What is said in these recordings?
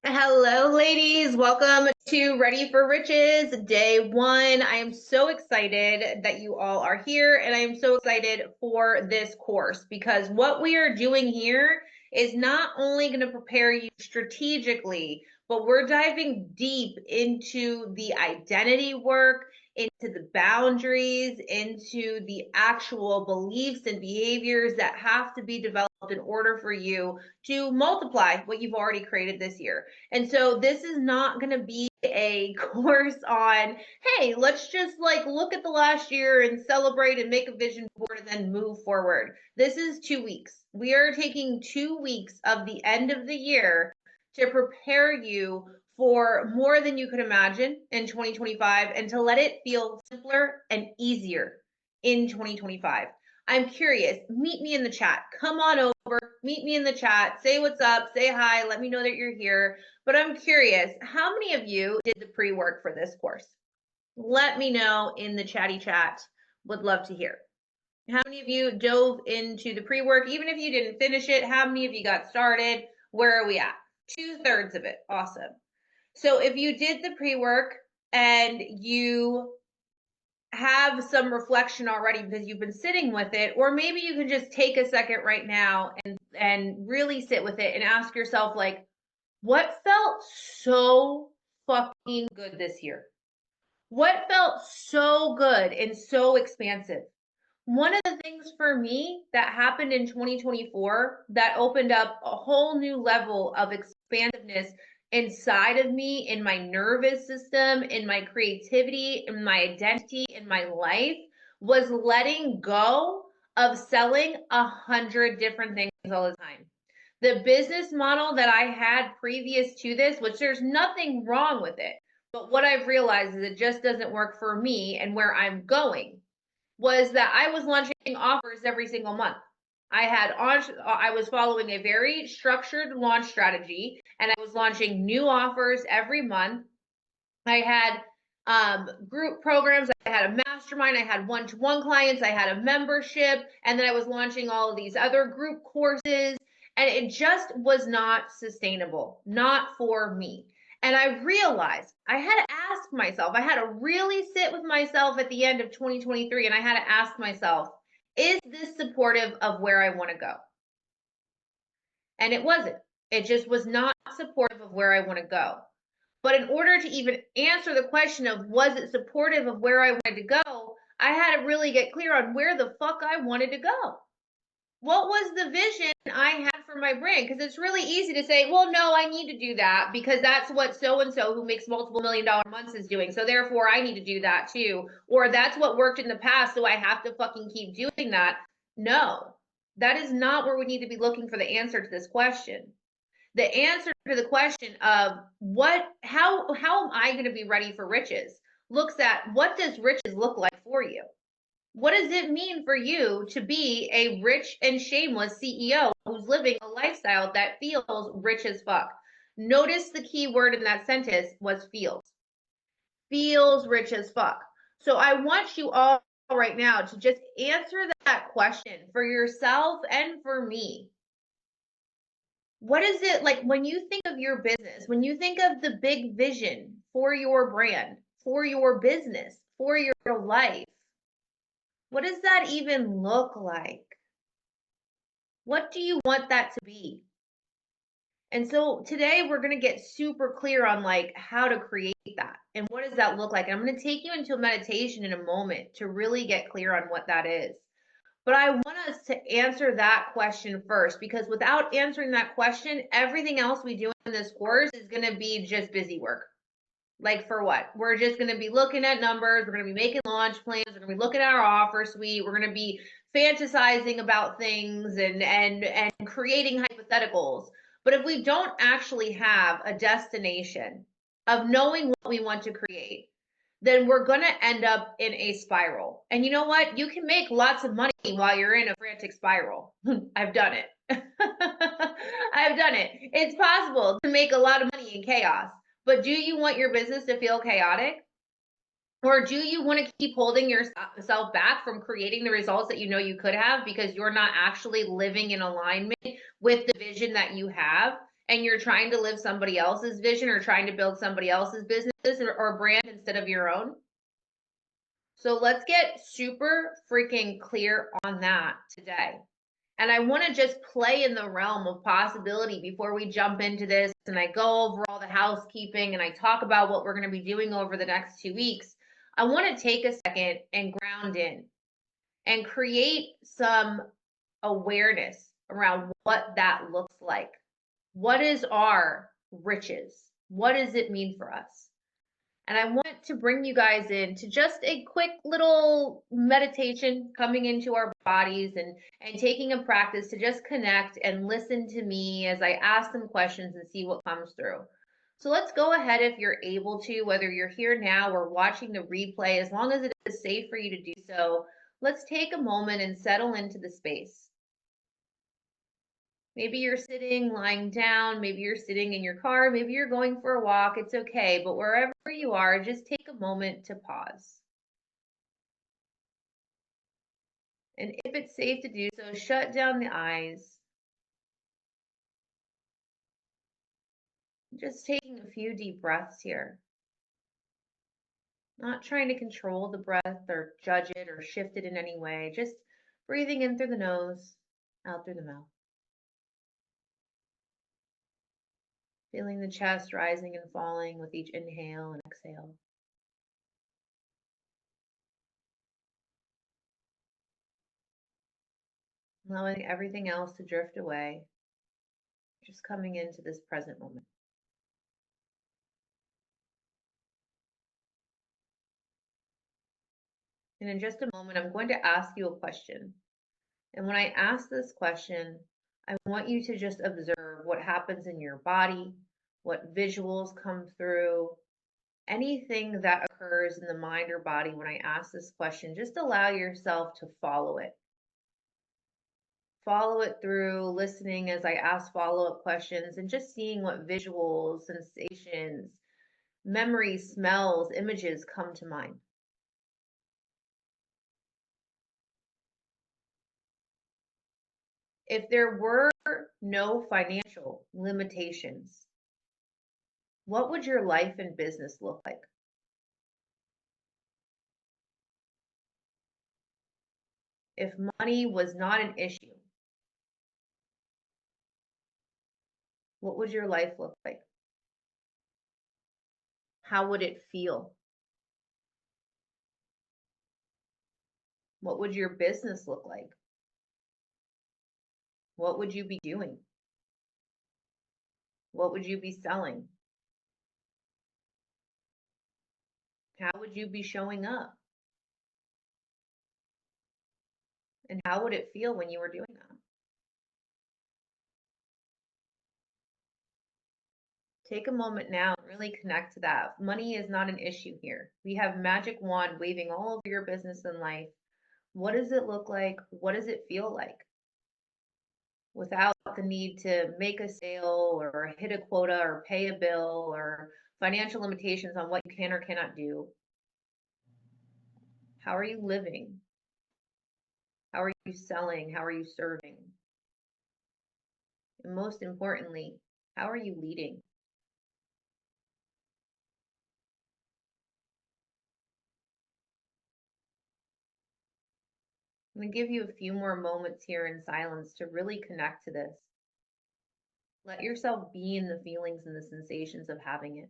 Hello, ladies. Welcome to Ready for Riches, day one. I am so excited that you all are here, and I am so excited for this course because what we are doing here is not only going to prepare you strategically, but we're diving deep into the identity work, into the boundaries, into the actual beliefs and behaviors that have to be developed in order for you to multiply what you've already created this year. And so this is not going to be a course on, hey, let's just like look at the last year and celebrate and make a vision board and then move forward. This is 2 weeks. We are taking 2 weeks of the end of the year to prepare you for more than you could imagine in 2025 and to let it feel simpler and easier in 2025. I'm curious, meet me in the chat. Come on over, meet me in the chat, say what's up, say hi, let me know that you're here. But I'm curious, how many of you did the pre-work for this course? Let me know in the chatty chat. Would love to hear. How many of you dove into the pre-work? Even if you didn't finish it, how many of you got started? Where are we at? 2/3 of it. Awesome. So if you did the pre-work and you have some reflection already because you've been sitting with it, or maybe you can just take a second right now and really sit with it and ask yourself, like, what felt so fucking good this year? What felt so good and so expansive? One of the things for me that happened in 2024 that opened up a whole new level of expansiveness inside of me, in my nervous system, in my creativity, in my identity, in my life, was letting go of selling 100 different things all the time. The business model that I had previous to this, which there's nothing wrong with it, but what I've realized is it just doesn't work for me and where I'm going, was that I was launching offers every single month. I was following a very structured launch strategy and I was launching new offers every month. I had group programs, I had a mastermind, I had one-to-one clients, I had a membership, and then I was launching all of these other group courses, and it just was not sustainable, not for me. And I realized I had to ask myself, I had to really sit with myself at the end of 2023, and I had to ask myself, is this supportive of where I want to go? And it wasn't. It just was not supportive of where I want to go. But in order to even answer the question of was it supportive of where I wanted to go, I had to really get clear on where the fuck I wanted to go. What was the vision I had for my brand? Because it's really easy to say, well, no, I need to do that because that's what so and so who makes multiple $1 million months is doing. So therefore, I need to do that too. Or that's what worked in the past. So I have to fucking keep doing that. No, that is not where we need to be looking for the answer to this question. The answer to the question of how am I going to be ready for riches looks at, what does riches look like for you? What does it mean for you to be a rich and shameless CEO who's living a lifestyle that feels rich as fuck? Notice the key word in that sentence was feels. Feels rich as fuck. So I want you all right now to just answer that question for yourself and for me. What is it like when you think of your business, when you think of the big vision for your brand, for your business, for your life? What does that even look like? What do you want that to be? And so today we're going to get super clear on like how to create that and what does that look like. And I'm going to take you into a meditation in a moment to really get clear on what that is. But I want us to answer that question first, because without answering that question, everything else we do in this course is going to be just busy work. Like for what? We're just going to be looking at numbers. We're going to be making launch plans. We're going to be looking at our offer suite. We're going to be fantasizing about things and creating hypotheticals. But if we don't actually have a destination of knowing what we want to create, then we're going to end up in a spiral. And you know what? You can make lots of money while you're in a frantic spiral. I've done it. I've done it. It's possible to make a lot of money in chaos. But do you want your business to feel chaotic? Or do you want to keep holding yourself back from creating the results that you know you could have because you're not actually living in alignment with the vision that you have? and you're trying to live somebody else's vision or trying to build somebody else's business or brand instead of your own? So let's get super freaking clear on that today. And I want to just play in the realm of possibility before we jump into this and I go over all the housekeeping and I talk about what we're going to be doing over the next 2 weeks. I want to take a second and ground in and create some awareness around what that looks like. What is our riches? What does it mean for us? And I want to bring you guys in to just a quick little meditation coming into our bodies and taking a practice to just connect and listen to me as I ask some questions and see what comes through. So let's go ahead if you're able to, whether you're here now or watching the replay, as long as it is safe for you to do so, let's take a moment and settle into the space. Maybe you're sitting, lying down, maybe you're sitting in your car, maybe you're going for a walk. It's okay. But wherever you are, just take a moment to pause. And if it's safe to do so, shut down the eyes. Just taking a few deep breaths here. Not trying to control the breath or judge it or shift it in any way. Just breathing in through the nose, out through the mouth. Feeling the chest rising and falling with each inhale and exhale. Allowing everything else to drift away. Just coming into this present moment. And in just a moment, I'm going to ask you a question. And when I ask this question, I want you to just observe what happens in your body, what visuals come through, anything that occurs in the mind or body when I ask this question. Just allow yourself to follow it. Follow it through, listening as I ask follow up questions and just seeing what visuals, sensations, memories, smells, images come to mind. If there were no financial limitations, what would your life and business look like? If money was not an issue, what would your life look like? How would it feel? What would your business look like? What would you be doing? What would you be selling? How would you be showing up? And how would it feel when you were doing that? Take a moment now and really connect to that. Money is not an issue here. We have magic wand waving all over your business and life. What does it look like? What does it feel like? Without the need to make a sale or hit a quota or pay a bill or financial limitations on what you can or cannot do. How are you living? How are you selling? How are you serving? And most importantly, how are you leading? I'm going to give you a few more moments here in silence to really connect to this. Let yourself be in the feelings and the sensations of having it.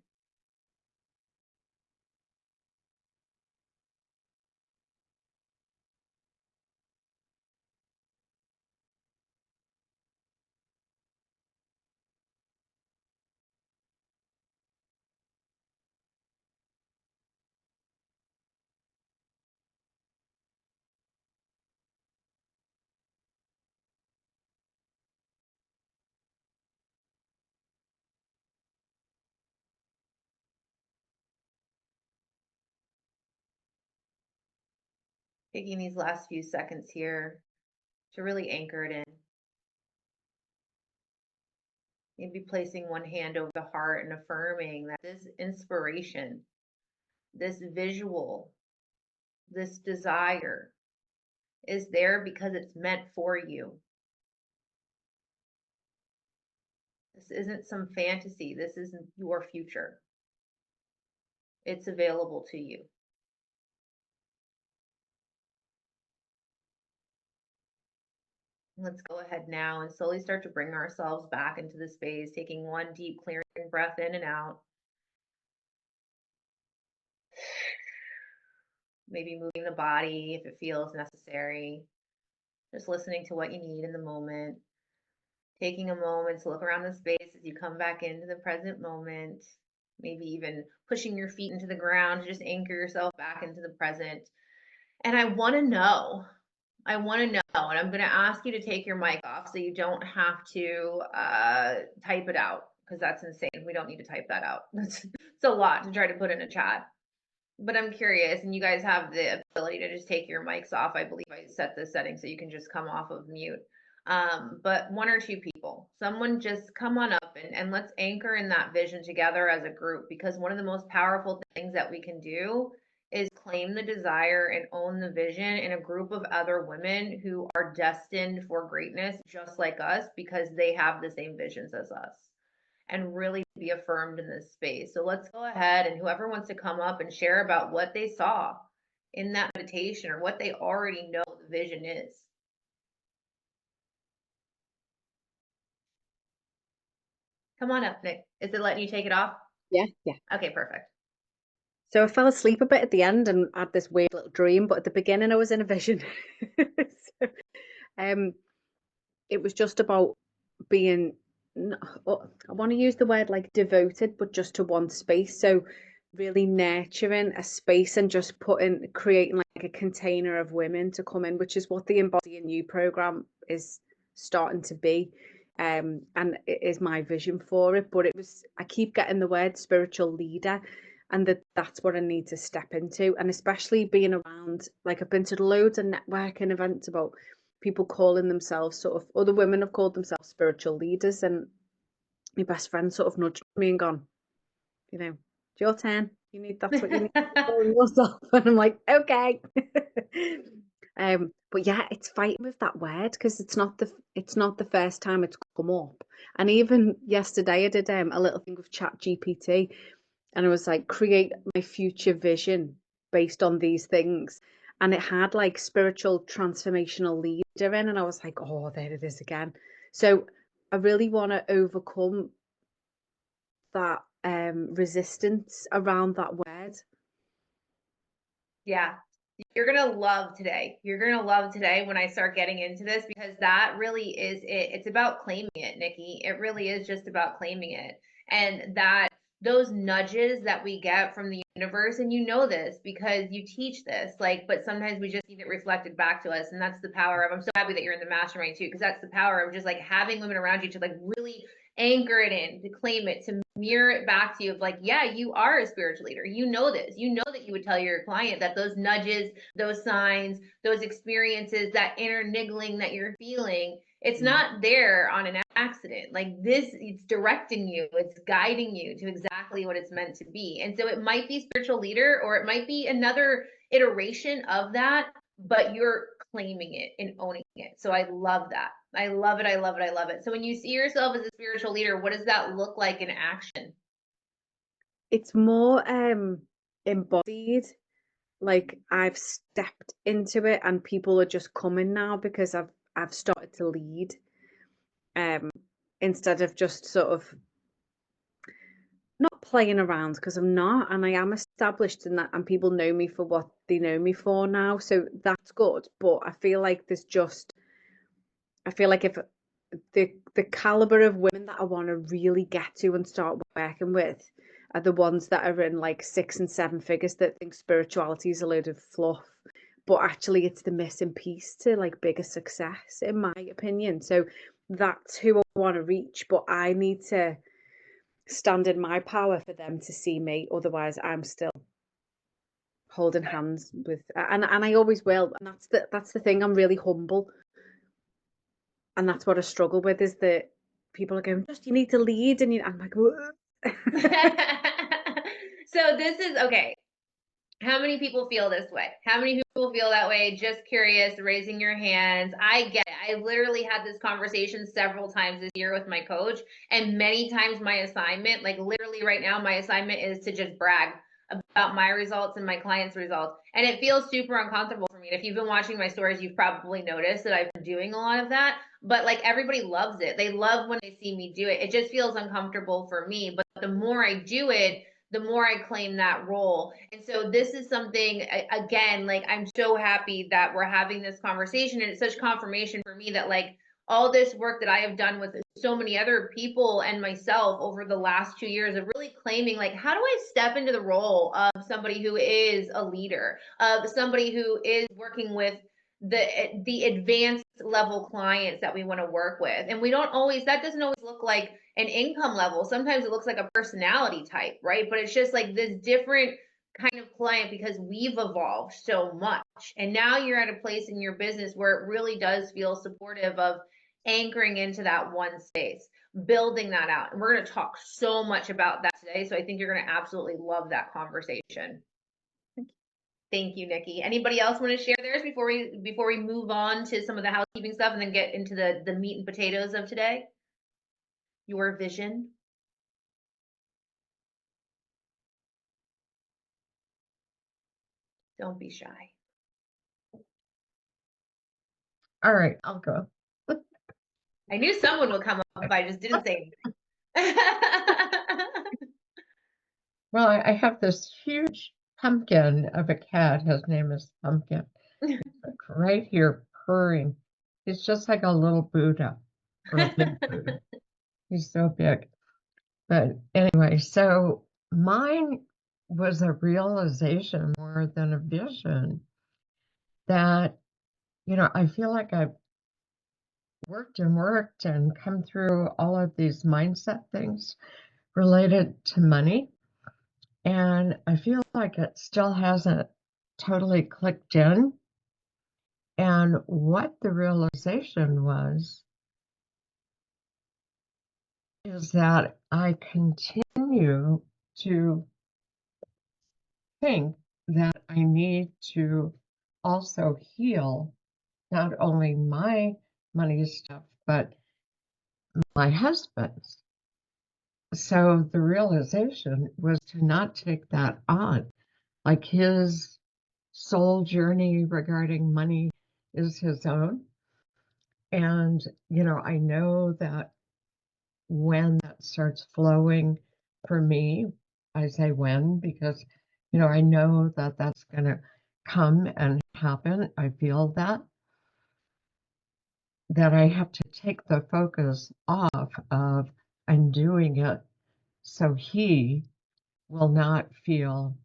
Taking these last few seconds here to really anchor it in. Maybe placing one hand over the heart and affirming that this inspiration, this visual, this desire is there because it's meant for you. This isn't some fantasy. This isn't your future. It's available to you. Let's go ahead now and slowly start to bring ourselves back into the space, taking one deep, clearing breath in and out. Maybe moving the body if it feels necessary. Just listening to what you need in the moment. Taking a moment to look around the space as you come back into the present moment. Maybe even pushing your feet into the ground to just anchor yourself back into the present. And I want to know, and I'm going to ask you to take your mic off so you don't have to type it out because that's insane. We don't need to type that out. It's a lot to try to put in a chat. But I'm curious, and you guys have the ability to just take your mics off. I believe I set the setting so you can just come off of mute. But one or two people, someone just come on up and let's anchor in that vision together as a group, because one of the most powerful things that we can do is claim the desire and own the vision in a group of other women who are destined for greatness just like us because they have the same visions as us, and really be affirmed in this space. So let's go ahead, and whoever wants to come up and share about what they saw in that meditation or what they already know the vision is. Come on up, Nick. Is it letting you take it off? Yeah, yeah. Okay, perfect. So I fell asleep a bit at the end and had this weird little dream, but at the beginning I was in a vision. So, um, it was just about being, I want to use the word like devoted, but just to one space. So really nurturing a space and just creating like a container of women to come in, which is what the Embodying You program is starting to be. And it is my vision for it. But I keep getting the word spiritual leader, and that's what I need to step into. And especially being around, like I've been to loads of networking events about people calling themselves other women have called themselves spiritual leaders, and my best friend sort of nudged me and gone, it's your turn. That's what you need to call yourself. And I'm like, okay. But yeah, it's fighting with that word because it's not the first time it's come up. And even yesterday I did a little thing with Chat GPT, and I was like, create my future vision based on these things. And it had like spiritual transformational leader in, and I was like, oh, there it is again. So I really want to overcome that resistance around that word. Yeah. You're going to love today. You're going to love today when I start getting into this, because that really is it. It's about claiming it, Nikki. It really is just about claiming it. And that those nudges that we get from the universe, and you know this because you teach this, like, but sometimes we just need it reflected back to us. And that's the power of, I'm so happy that you're in the mastermind too, because that's the power of just like having women around you to like really anchor it in, to claim it, to mirror it back to you of like, yeah, you are a spiritual leader. You know this. You know that you would tell your client that those nudges, those signs, those experiences, that inner niggling that you're feeling, it's not there on an accident. Like this, it's directing you, it's guiding you to exactly what it's meant to be. And so it might be spiritual leader, or it might be another iteration of that, but you're claiming it and owning it. So I love that. I love it. I love it. I love it. So when you see yourself as a spiritual leader, what does that look like in action? It's more embodied. Like I've stepped into it and people are just coming now because I've started to lead. Um Instead of just sort of not playing around, because I'm not, and I am established in that, and people know me for what they know me for now, so that's good. But I feel like if the caliber of women that I want to really get to and start working with are the ones that are in like 6 and 7 figures, that think spirituality is a load of fluff, but actually it's the missing piece to like bigger success, in my opinion. So that's who I want to reach, but I need to stand in my power for them to see me. Otherwise, I'm still holding hands with, and I always will. And that's the thing. I'm really humble, and that's what I struggle with, is that people are going, just you need to lead, and I'm like, So this is okay. How many people feel this way? How many people feel that way? Just curious, raising your hands. I get it. I literally had this conversation several times this year with my coach, and many times my assignment, like literally right now, my assignment is to just brag about my results and my clients' results. And it feels super uncomfortable for me. And if you've been watching my stories, you've probably noticed that I've been doing a lot of that. But like everybody loves it. They love when they see me do it. It just feels uncomfortable for me. But the more I do it, the more I claim that role. And so this is something, again, like I'm so happy that we're having this conversation, and it's such confirmation for me that like all this work that I have done with so many other people and myself over the last 2 years of really claiming like, how do I step into the role of somebody who is a leader, of somebody who is working with the advanced level clients that we want to work with. And we don't always, that doesn't always look like an income level. Sometimes it looks like a personality type, right? But it's just like this different kind of client because we've evolved so much. And now you're at a place in your business where it really does feel supportive of anchoring into that one space, building that out. And we're going to talk so much about that today. So I think you're going to absolutely love that conversation. Thank you, Nikki. Anybody else want to share theirs before we move on to some of the housekeeping stuff and then get into the meat and potatoes of today? Your vision. Don't be shy. All right, I'll go. I knew someone would come up if I just didn't say anything. Well, I have this huge pumpkin of a cat. His name is Pumpkin. He's like right here purring. He's just like a little Buddha or a big Buddha. He's so big. But anyway, so mine was a realization more than a vision that, I feel like I've worked and come through all of these mindset things related to money. And I feel like it still hasn't totally clicked in. And what the realization was is that I continue to think that I need to also heal not only my money stuff, but my husband's. So the realization was to not take that on. Like his soul journey regarding money is his own. And, I know that when that starts flowing for me, I say when because, I know that that's going to come and happen. I feel that I have to take the focus off of I'm doing it so he will not feel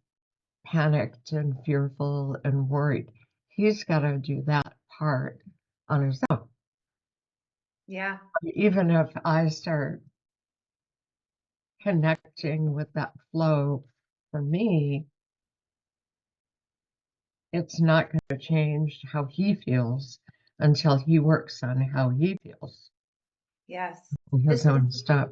panicked and fearful and worried. He's got to do that part on his own. Yeah. Even if I start connecting with that flow for me, it's not going to change how he feels until he works on how he feels, Yes. his own stuff.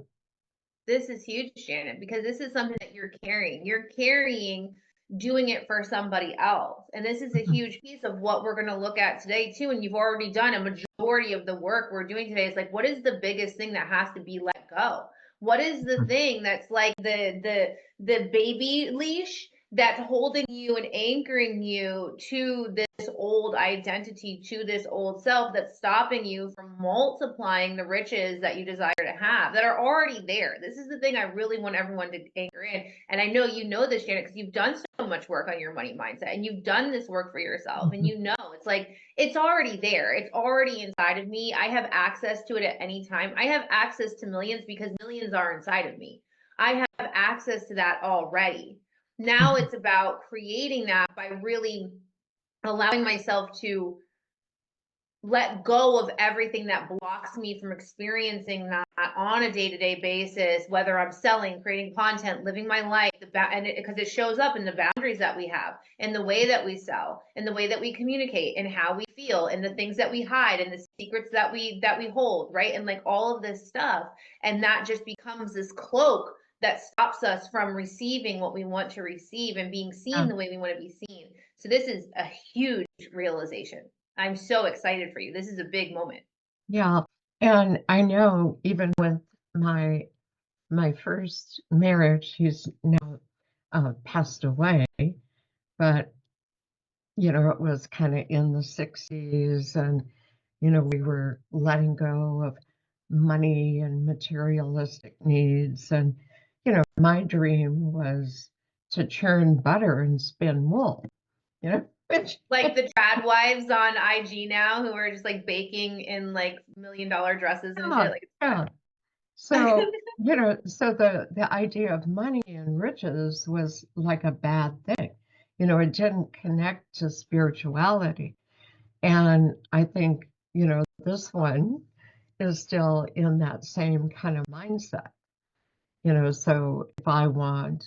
This is huge, Shannon, because this is something that you're carrying. You're carrying doing it for somebody else. And this is a huge piece of what we're going to look at today, too. And you've already done a majority of the work we're doing today. Is like, what is the biggest thing that has to be let go? What is the thing that's like the baby leash that's holding you and anchoring you to this old identity, to this old self that's stopping you from multiplying the riches that you desire to have that are already there? This is the thing I really want everyone to anchor in. And I know you know this, Janet, because you've done so much work on your money mindset and you've done this work for yourself. And it's like, it's already there. It's already inside of me. I have access to it at any time. I have access to millions because millions are inside of me. I have access to that already. Now it's about creating that by really allowing myself to let go of everything that blocks me from experiencing that on a day-to-day basis, whether I'm selling, creating content, living my life, and because it shows up in the boundaries that we have, in the way that we sell, in the way that we communicate, and how we feel, and the things that we hide, and the secrets that we hold, right? And like all of this stuff, and that just becomes this cloak that stops us from receiving what we want to receive and being Yeah. seen the way we want to be seen. So this is a huge realization. I'm so excited for you. This is a big moment. Yeah. And I know even with my first marriage, he's now passed away, but it was kind of in the 60s, and we were letting go of money and materialistic needs, and my dream was to churn butter and spin wool, which Like the trad wives on IG now who are just like baking in like $1 million dresses and shit. yeah, Like it's yeah. So, so the idea of money and riches was like a bad thing. It didn't connect to spirituality. And I think, this one is still in that same kind of mindset. So if I want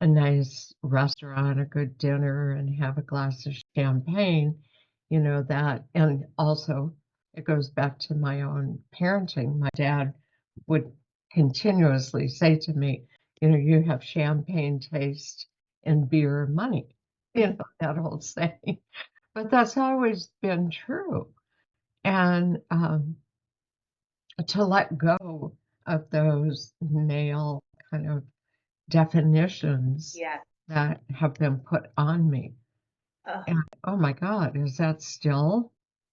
a nice restaurant, a good dinner, and have a glass of champagne, that, and also it goes back to my own parenting. My dad would continuously say to me, you have champagne taste and beer money, that old saying. But that's always been true. And to let go of those male kind of definitions yeah. that have been put on me. Ugh. And oh my God, is that still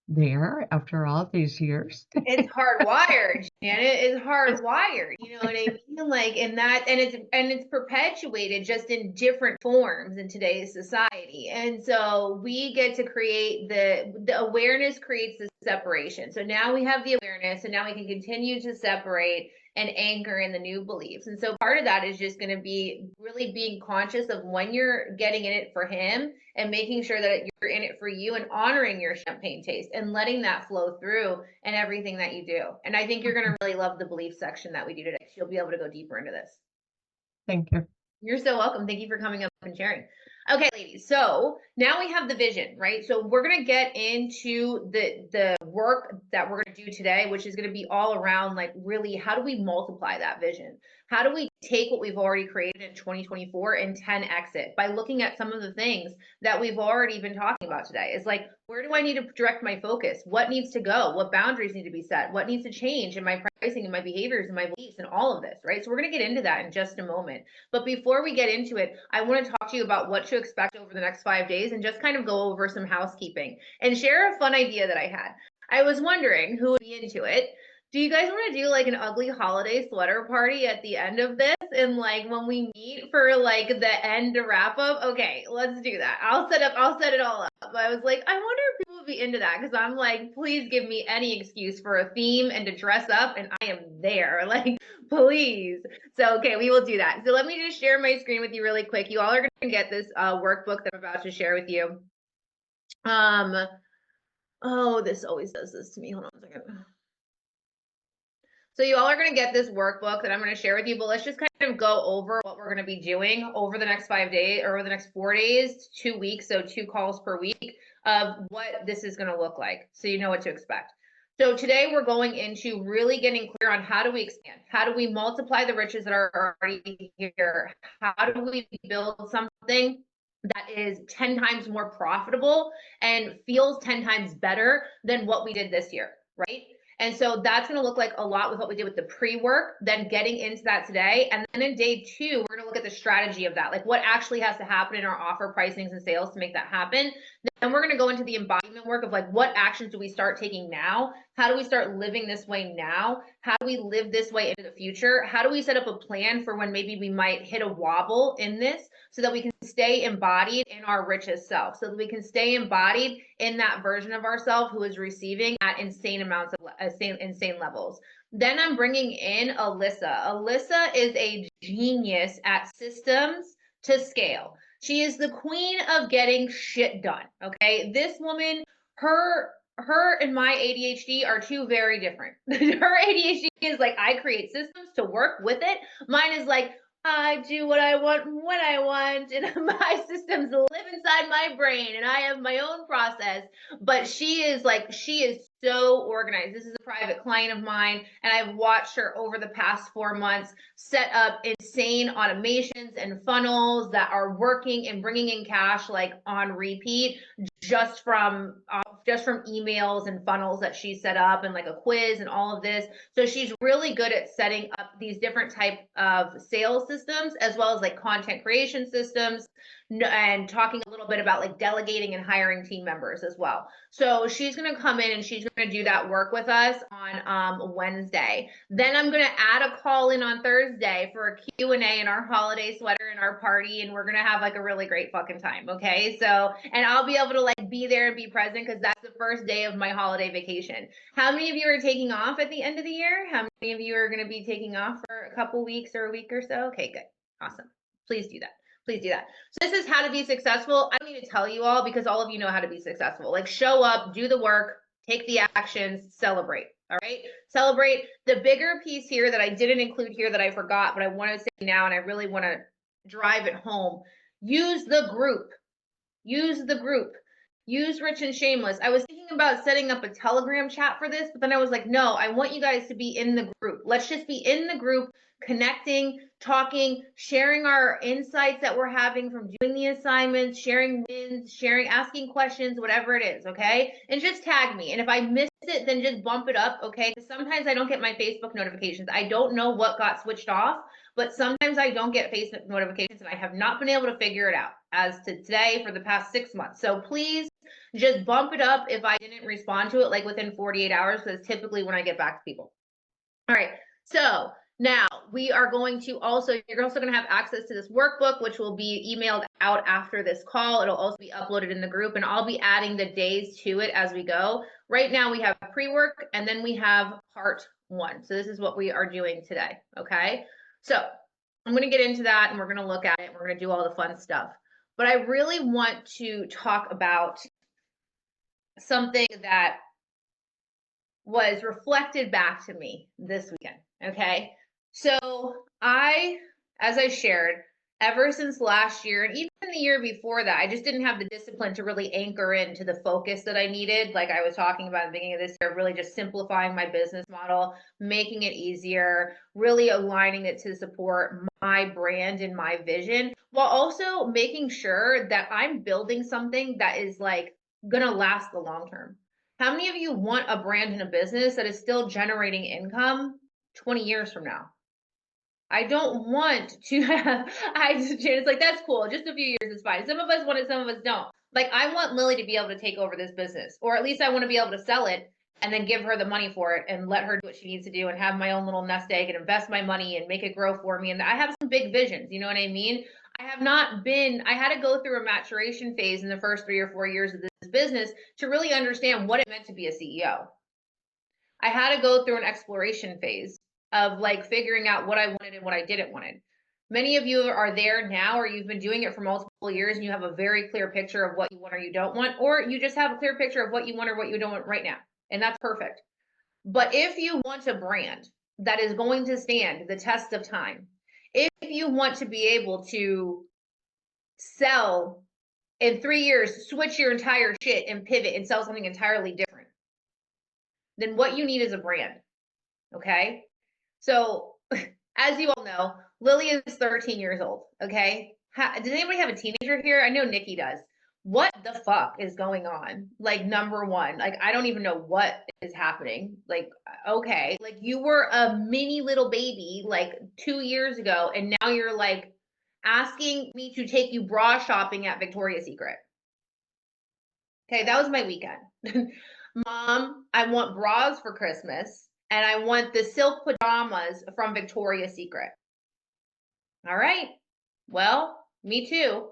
there after all these years? It's hardwired, Janet. It's hardwired. You know what I mean? Like in that, and it's perpetuated just in different forms in today's society. And so we get to create the awareness creates the separation. So now we have the awareness, and now we can continue to separate and anchor in the new beliefs. And so part of that is just going to be really being conscious of when you're getting in it for him and making sure that you're in it for you and honoring your champagne taste and letting that flow through and everything that you do. And I think you're going to really love the belief section that we do today. You'll be able to go deeper into this. Thank you. You're so welcome. Thank you for coming up and sharing. Okay, ladies. So now we have the vision, right? So we're going to get into the work that we're going to do today, which is going to be all around like really how do we multiply that vision? How do we take what we've already created in 2024 and 10x it by looking at some of the things that we've already been talking about today? It's like, where do I need to direct my focus? What needs to go? What boundaries need to be set? What needs to change in my pricing and my behaviors and my beliefs and all of this, right? So we're going to get into that in just a moment. But before we get into it, I want to talk to you about what to expect over the next 5 days and just kind of go over some housekeeping and share a fun idea that I had. I was wondering who would be into it. Do you guys want to do like an ugly holiday sweater party at the end of this? And like when we meet for like the end wrap up? Okay, let's do that. I'll set it all up. I was like, I wonder if people would be into that because I'm like, please give me any excuse for a theme and to dress up, and I am there. Like, please. So, okay, we will do that. So let me just share my screen with you really quick. You all are going to get this workbook that I'm about to share with you. Oh, this always does this to me. Hold on a second. So you all are going to get this workbook that I'm going to share with you, but let's just kind of go over what we're going to be doing over the next 5 days or over the next 4 days, 2 weeks, so 2 calls per week of what this is going to look like so you know what to expect. So today we're going into really getting clear on how do we expand? How do we multiply the riches that are already here? How do we build something that is 10 times more profitable and feels 10 times better than what we did this year, right? And so that's going to look like a lot with what we did with the pre-work, then getting into that today. And then in day 2, we're going to look at the strategy of that, like what actually has to happen in our offer pricings and sales to make that happen. Then we're going to go into the embodiment work of like, what actions do we start taking now? How do we start living this way now? How do we live this way into the future? How do we set up a plan for when maybe we might hit a wobble in this so that we can stay embodied in our richest self, so that we can stay embodied in that version of ourselves who is receiving at insane amounts of insane levels. Then I'm bringing in Alyssa. Alyssa is a genius at systems to scale. She is the queen of getting shit done. Okay. This woman, her and my ADHD are two very different. Her ADHD is like, I create systems to work with it. Mine is like, I do what I want when I want, and my systems live inside my brain, and I have my own process. But she is so organized. This is a private client of mine, and I've watched her over the past 4 months set up insane automations and funnels that are working and bringing in cash like on repeat just from emails and funnels that she set up and like a quiz and all of this. So she's really good at setting up these different type of sales systems as well as like content creation systems and talking a little bit about like delegating and hiring team members as well. So she's going to come in and she's going to do that work with us on Wednesday. Then I'm going to add a call in on Thursday for a Q&A in our holiday sweater and our party, and we're going to have like a really great fucking time. Okay. So, and I'll be able to like be there and be present because that's the first day of my holiday vacation. How many of you are taking off at the end of the year? How many of you are going to be taking off for a couple weeks or a week or so? Okay, good. Awesome. Please do that. Please do that. So this is how to be successful. I don't need to tell you all because all of you know how to be successful. Like show up, do the work, take the actions, celebrate. All right. Celebrate. The bigger piece here that I didn't include here that I forgot, but I want to say now, and I really want to drive it home. Use the group. Use the group. Use Rich and Shameless. I was thinking about setting up a Telegram chat for this, but then I was like, no, I want you guys to be in the group. Let's just be in the group, connecting, talking, sharing our insights that we're having from doing the assignments, sharing wins, sharing, asking questions, whatever it is, okay? And just tag me. And if I miss it, then just bump it up, okay? Because sometimes I don't get my Facebook notifications. I don't know what got switched off, but sometimes I don't get Facebook notifications and I have not been able to figure it out as to today for the past 6 months. So please just bump it up if I didn't respond to it like within 48 hours, because typically when I get back to people. All right, so now we are going to you're also going to have access to this workbook, which will be emailed out after this call. It'll also be uploaded in the group, and I'll be adding the days to it as we go. Right now we have pre-work, and then we have part 1. So this is what we are doing today, okay? So I'm going to get into that, and we're going to look at it. We're going to do all the fun stuff. But I really want to talk about something that was reflected back to me this weekend, okay? So as I shared, ever since last year, and even the year before that, I just didn't have the discipline to really anchor into the focus that I needed. Like I was talking about at the beginning of this year, really just simplifying my business model, making it easier, really aligning it to support my brand and my vision, while also making sure that I'm building something that is like gonna last the long term. How many of you want a brand and a business that is still generating income 20 years from now? I don't want to have, it's like, that's cool. Just a few years is fine. Some of us want it, some of us don't. Like, I want Lily to be able to take over this business, or at least I want to be able to sell it and then give her the money for it and let her do what she needs to do and have my own little nest egg and invest my money and make it grow for me. And I have some big visions, you know what I mean? I had to go through a maturation phase in the first 3 or 4 years of this business to really understand what it meant to be a CEO. I had to go through an exploration phase of like figuring out what I wanted and what I didn't want. Many of you are there now, or you've been doing it for multiple years and you have a very clear picture of what you want or you don't want, or you just have a clear picture of what you want or what you don't want right now. And that's perfect. But if you want a brand that is going to stand the test of time, if you want to be able to sell in 3 years, switch your entire shit and pivot and sell something entirely different, then what you need is a brand. Okay. So as you all know, Lily is 13 years old. Okay. Does anybody have a teenager here? I know Nikki does. What the fuck is going on? Like, number one, like, I don't even know what is happening. Like, okay. Like, you were a mini little baby like 2 years ago, and now you're like asking me to take you bra shopping at Victoria's Secret. Okay. That was my weekend. Mom, I want bras for Christmas, and I want the silk pajamas from Victoria's Secret. All right. Well, me too.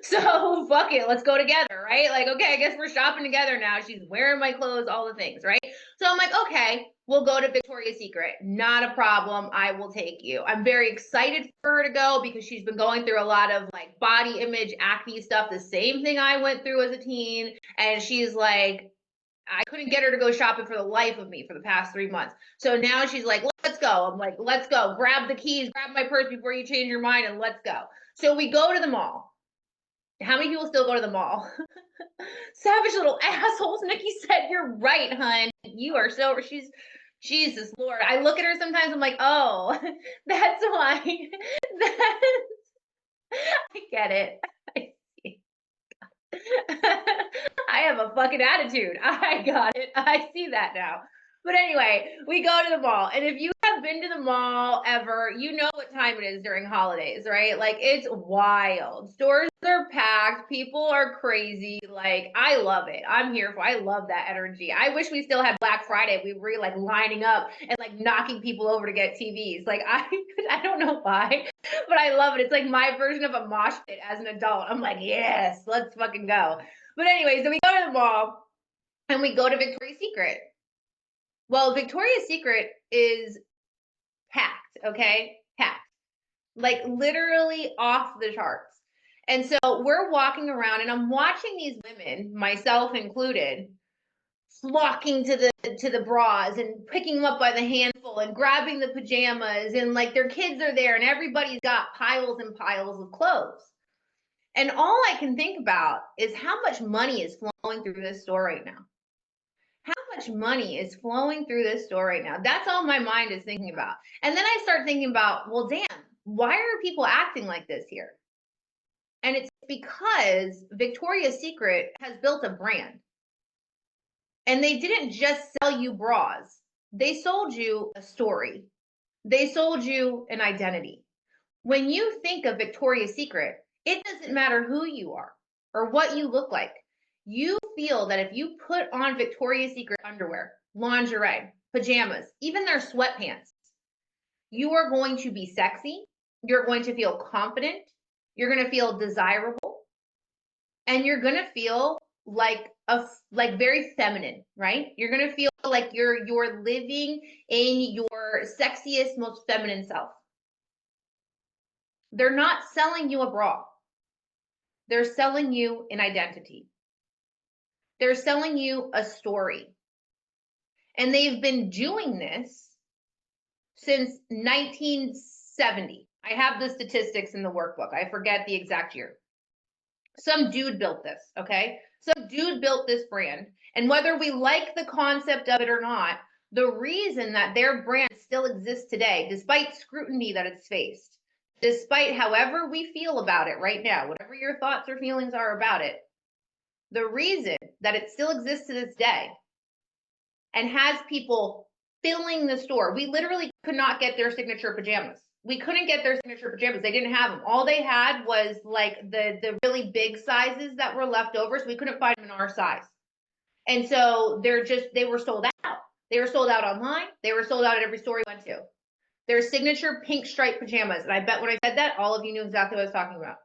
So fuck it. Let's go together, right? Like, okay, I guess we're shopping together now. She's wearing my clothes, all the things, right? So I'm like, okay, we'll go to Victoria's Secret. Not a problem. I will take you. I'm very excited for her to go because she's been going through a lot of like body image, acne stuff, the same thing I went through as a teen. And she's like, I couldn't get her to go shopping for the life of me for the past 3 months. So now she's like, let's go. go. I'm like, let's go. Grab the keys, grab my purse before you change your mind, and let's go. So we go to the mall. How many people still go to the mall? Savage little assholes. Nikki said, you're right, hun. You are so, she's, Jesus Lord. I look at her sometimes, I'm like, oh, that's why. I get it. I see. I have a fucking attitude. I got it. I see that now. But anyway, we go to the mall. And if you have been to the mall ever, you know what time it is during holidays, right? Like, it's wild. Stores are packed. People are crazy. Like, I love it. I'm here for, I love that energy. I wish we still had Black Friday. We were like lining up and like knocking people over to get TVs. Like, I don't know why, but I love it. It's like my version of a mosh pit as an adult. I'm like, yes, let's fucking go. But anyway, so we go to the mall and we go to Victoria's Secret. Well, Victoria's Secret is packed, okay? Packed. Like literally off the charts. And so we're walking around and I'm watching these women, myself included, flocking to the bras and picking them up by the handful and grabbing the pajamas, and like their kids are there and everybody's got piles and piles of clothes. And all I can think about is how much money is flowing through this store right now. How much money is flowing through this store right now? That's all my mind is thinking about. And then I start thinking about, well, damn, why are people acting like this here? And it's because Victoria's Secret has built a brand. And they didn't just sell you bras. They sold you a story. They sold you an identity. When you think of Victoria's Secret, it doesn't matter who you are or what you look like. You feel that if you put on Victoria's Secret underwear, lingerie, pajamas, even their sweatpants, you are going to be sexy. You're going to feel confident. You're going to feel desirable. And you're going to feel like very feminine, right? You're going to feel like you're living in your sexiest, most feminine self. They're not selling you a bra. They're selling you an identity. They're selling you a story. And they've been doing this since 1970. I have the statistics in the workbook. I forget the exact year. Some dude built this, okay? Some dude built this brand. And whether we like the concept of it or not, the reason that their brand still exists today, despite scrutiny that it's faced, despite however we feel about it right now, whatever your thoughts or feelings are about it, the reason that it still exists to this day and has people filling the store, we literally could not get their signature pajamas. We couldn't get their signature pajamas. They didn't have them. All they had was like the really big sizes that were left over, so we couldn't find them in our size. And so they were sold out. They were sold out online. They were sold out at every store we went to. Their signature pink striped pajamas. And I bet when I said that, all of you knew exactly what I was talking about.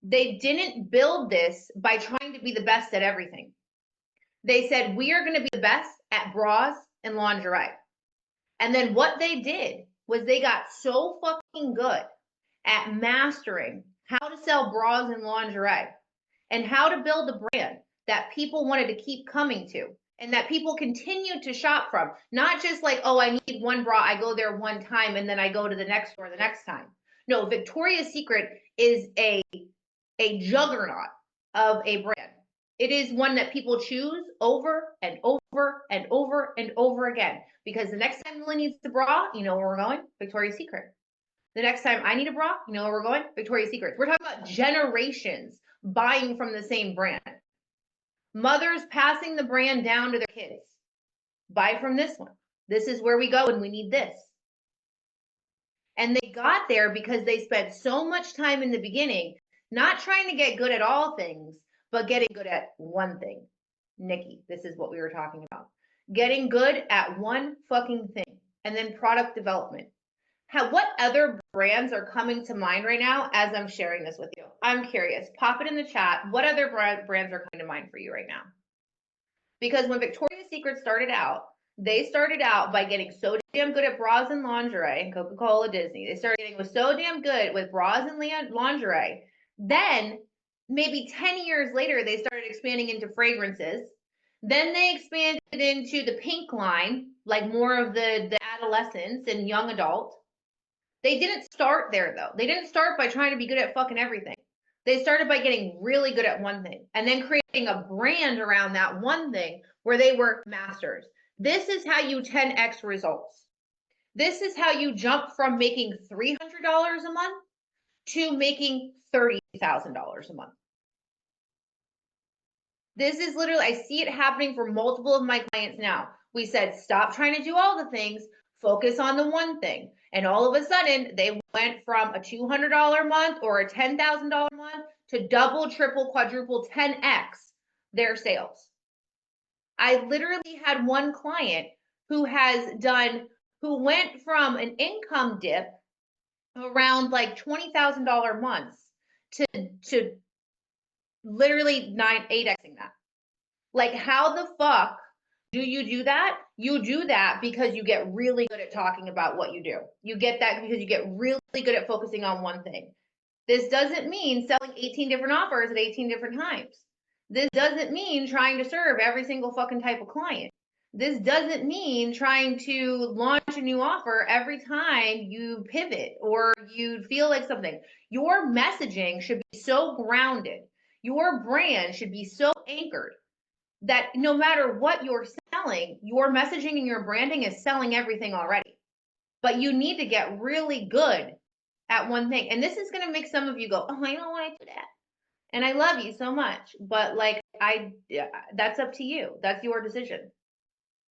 They didn't build this by trying to be the best at everything. They said, we are going to be the best at bras and lingerie. And then what they did was they got so fucking good at mastering how to sell bras and lingerie and how to build a brand that people wanted to keep coming to and that people continue to shop from. Not just like, oh, I need one bra, I go there one time and then I go to the next store the next time. No, Victoria's Secret is a juggernaut of a brand. It is one that people choose over and over and over and over again. Because the next time Lily needs a bra, you know where we're going? Victoria's Secret. The next time I need a bra, you know where we're going? Victoria's Secret. We're talking about generations buying from the same brand. Mothers passing the brand down to their kids. Buy from this one. This is where we go and we need this. And they got there because they spent so much time in the beginning not trying to get good at all things, but getting good at one thing. Nikki, this is what we were talking about. Getting good at one fucking thing. And then product development. What other brands are coming to mind right now as I'm sharing this with you? I'm curious. Pop it in the chat. What other brands are coming to mind for you right now? Because when Victoria's Secret started out, they started out by getting so damn good at bras and lingerie, and Coca-Cola, Disney. They started getting so damn good with bras and lingerie. Then maybe 10 years later, they started expanding into fragrances. Then they expanded into the pink line, like more of the adolescents and young adult. They didn't start there though. They didn't start by trying to be good at fucking everything. They started by getting really good at one thing and then creating a brand around that one thing where they were masters. This is how you 10x results. This is how you jump from making $300 a month to making $30,000 a month. This is literally, I see it happening for multiple of my clients now. We said, stop trying to do all the things, focus on the one thing. And all of a sudden, they went from a $200 a month or a $10,000 a month to double, triple, quadruple, 10x their sales. I literally had one client who went from an income dip around like $20,000 months to literally 8xing that. Like, how the fuck do you do that? You do that because you get really good at talking about what you do. You get that because you get really good at focusing on one thing. This doesn't mean selling 18 different offers at 18 different times. This doesn't mean trying to serve every single fucking type of client. This doesn't mean trying to launch a new offer every time you pivot or you feel like something. Your messaging should be so grounded. Your brand should be so anchored that no matter what you're selling, your messaging and your branding is selling everything already. But you need to get really good at one thing. And this is going to make some of you go, oh, I don't want to do that. And I love you so much, but like, that's up to you. That's your decision.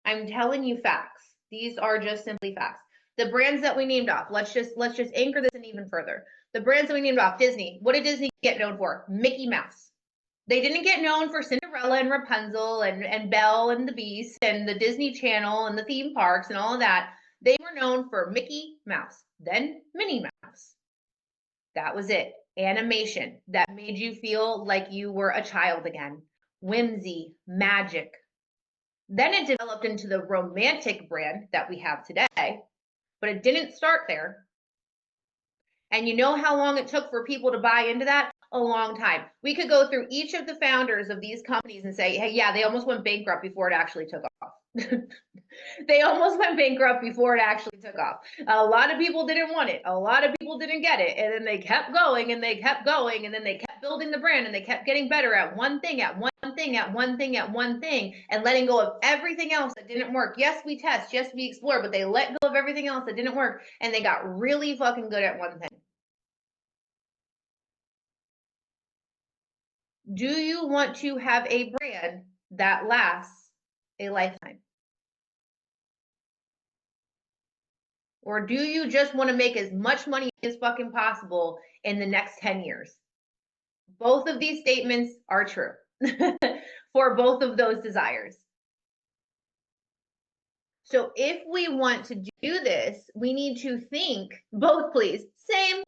I'm telling you facts. These are just simply facts. The brands that we named off, let's just anchor this in even further. The brands that we named off, Disney. What did Disney get known for? Mickey Mouse. They didn't get known for Cinderella and Rapunzel and Belle and the Beast and the Disney Channel and the theme parks and all of that. They were known for Mickey Mouse, then Minnie Mouse. That was it. Animation that made you feel like you were a child again. Whimsy, magic. Then it developed into the romantic brand that we have today, but it didn't start there. And you know how long it took for people to buy into that? A long time. We could go through each of the founders of these companies and say, hey, yeah, they almost went bankrupt before it actually took off. They almost went bankrupt before it actually took off. A lot of people didn't want it. A lot of people didn't get it. And then they kept going and they kept going. And then they kept building the brand and they kept getting better at one thing, at one thing, at one thing, at one thing, and letting go of everything else that didn't work. Yes, we test. Yes, we explore. But they let go of everything else that didn't work. And they got really fucking good at one thing. Do you want to have a brand that lasts a lifetime? Or do you just want to make as much money as fucking possible in the next 10 years? Both of these statements are true for both of those desires. So if we want to do this, we need to think both, please. Same.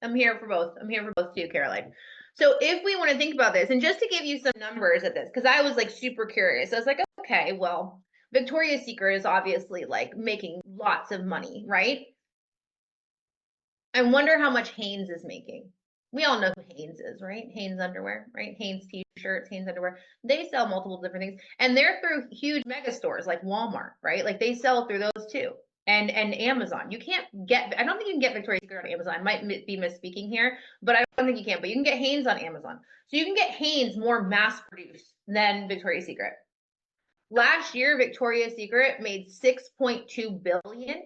I'm here for both. I'm here for both too, Caroline. So if we want to think about this, and just to give you some numbers at this, because I was like super curious. I was like, okay, well, Victoria's Secret is obviously like making lots of money, right? I wonder how much Hanes is making. We all know who Hanes is, right? Hanes underwear, right? Hanes t-shirts, Hanes underwear. They sell multiple different things. And they're through huge mega stores like Walmart, right? Like they sell through those too. And Amazon. You can't get, I don't think you can get Victoria's Secret on Amazon. I might be misspeaking here, but I don't think you can. But you can get Hanes on Amazon. So you can get Hanes more mass produced than Victoria's Secret. Last year, Victoria's Secret made $6.2 billion.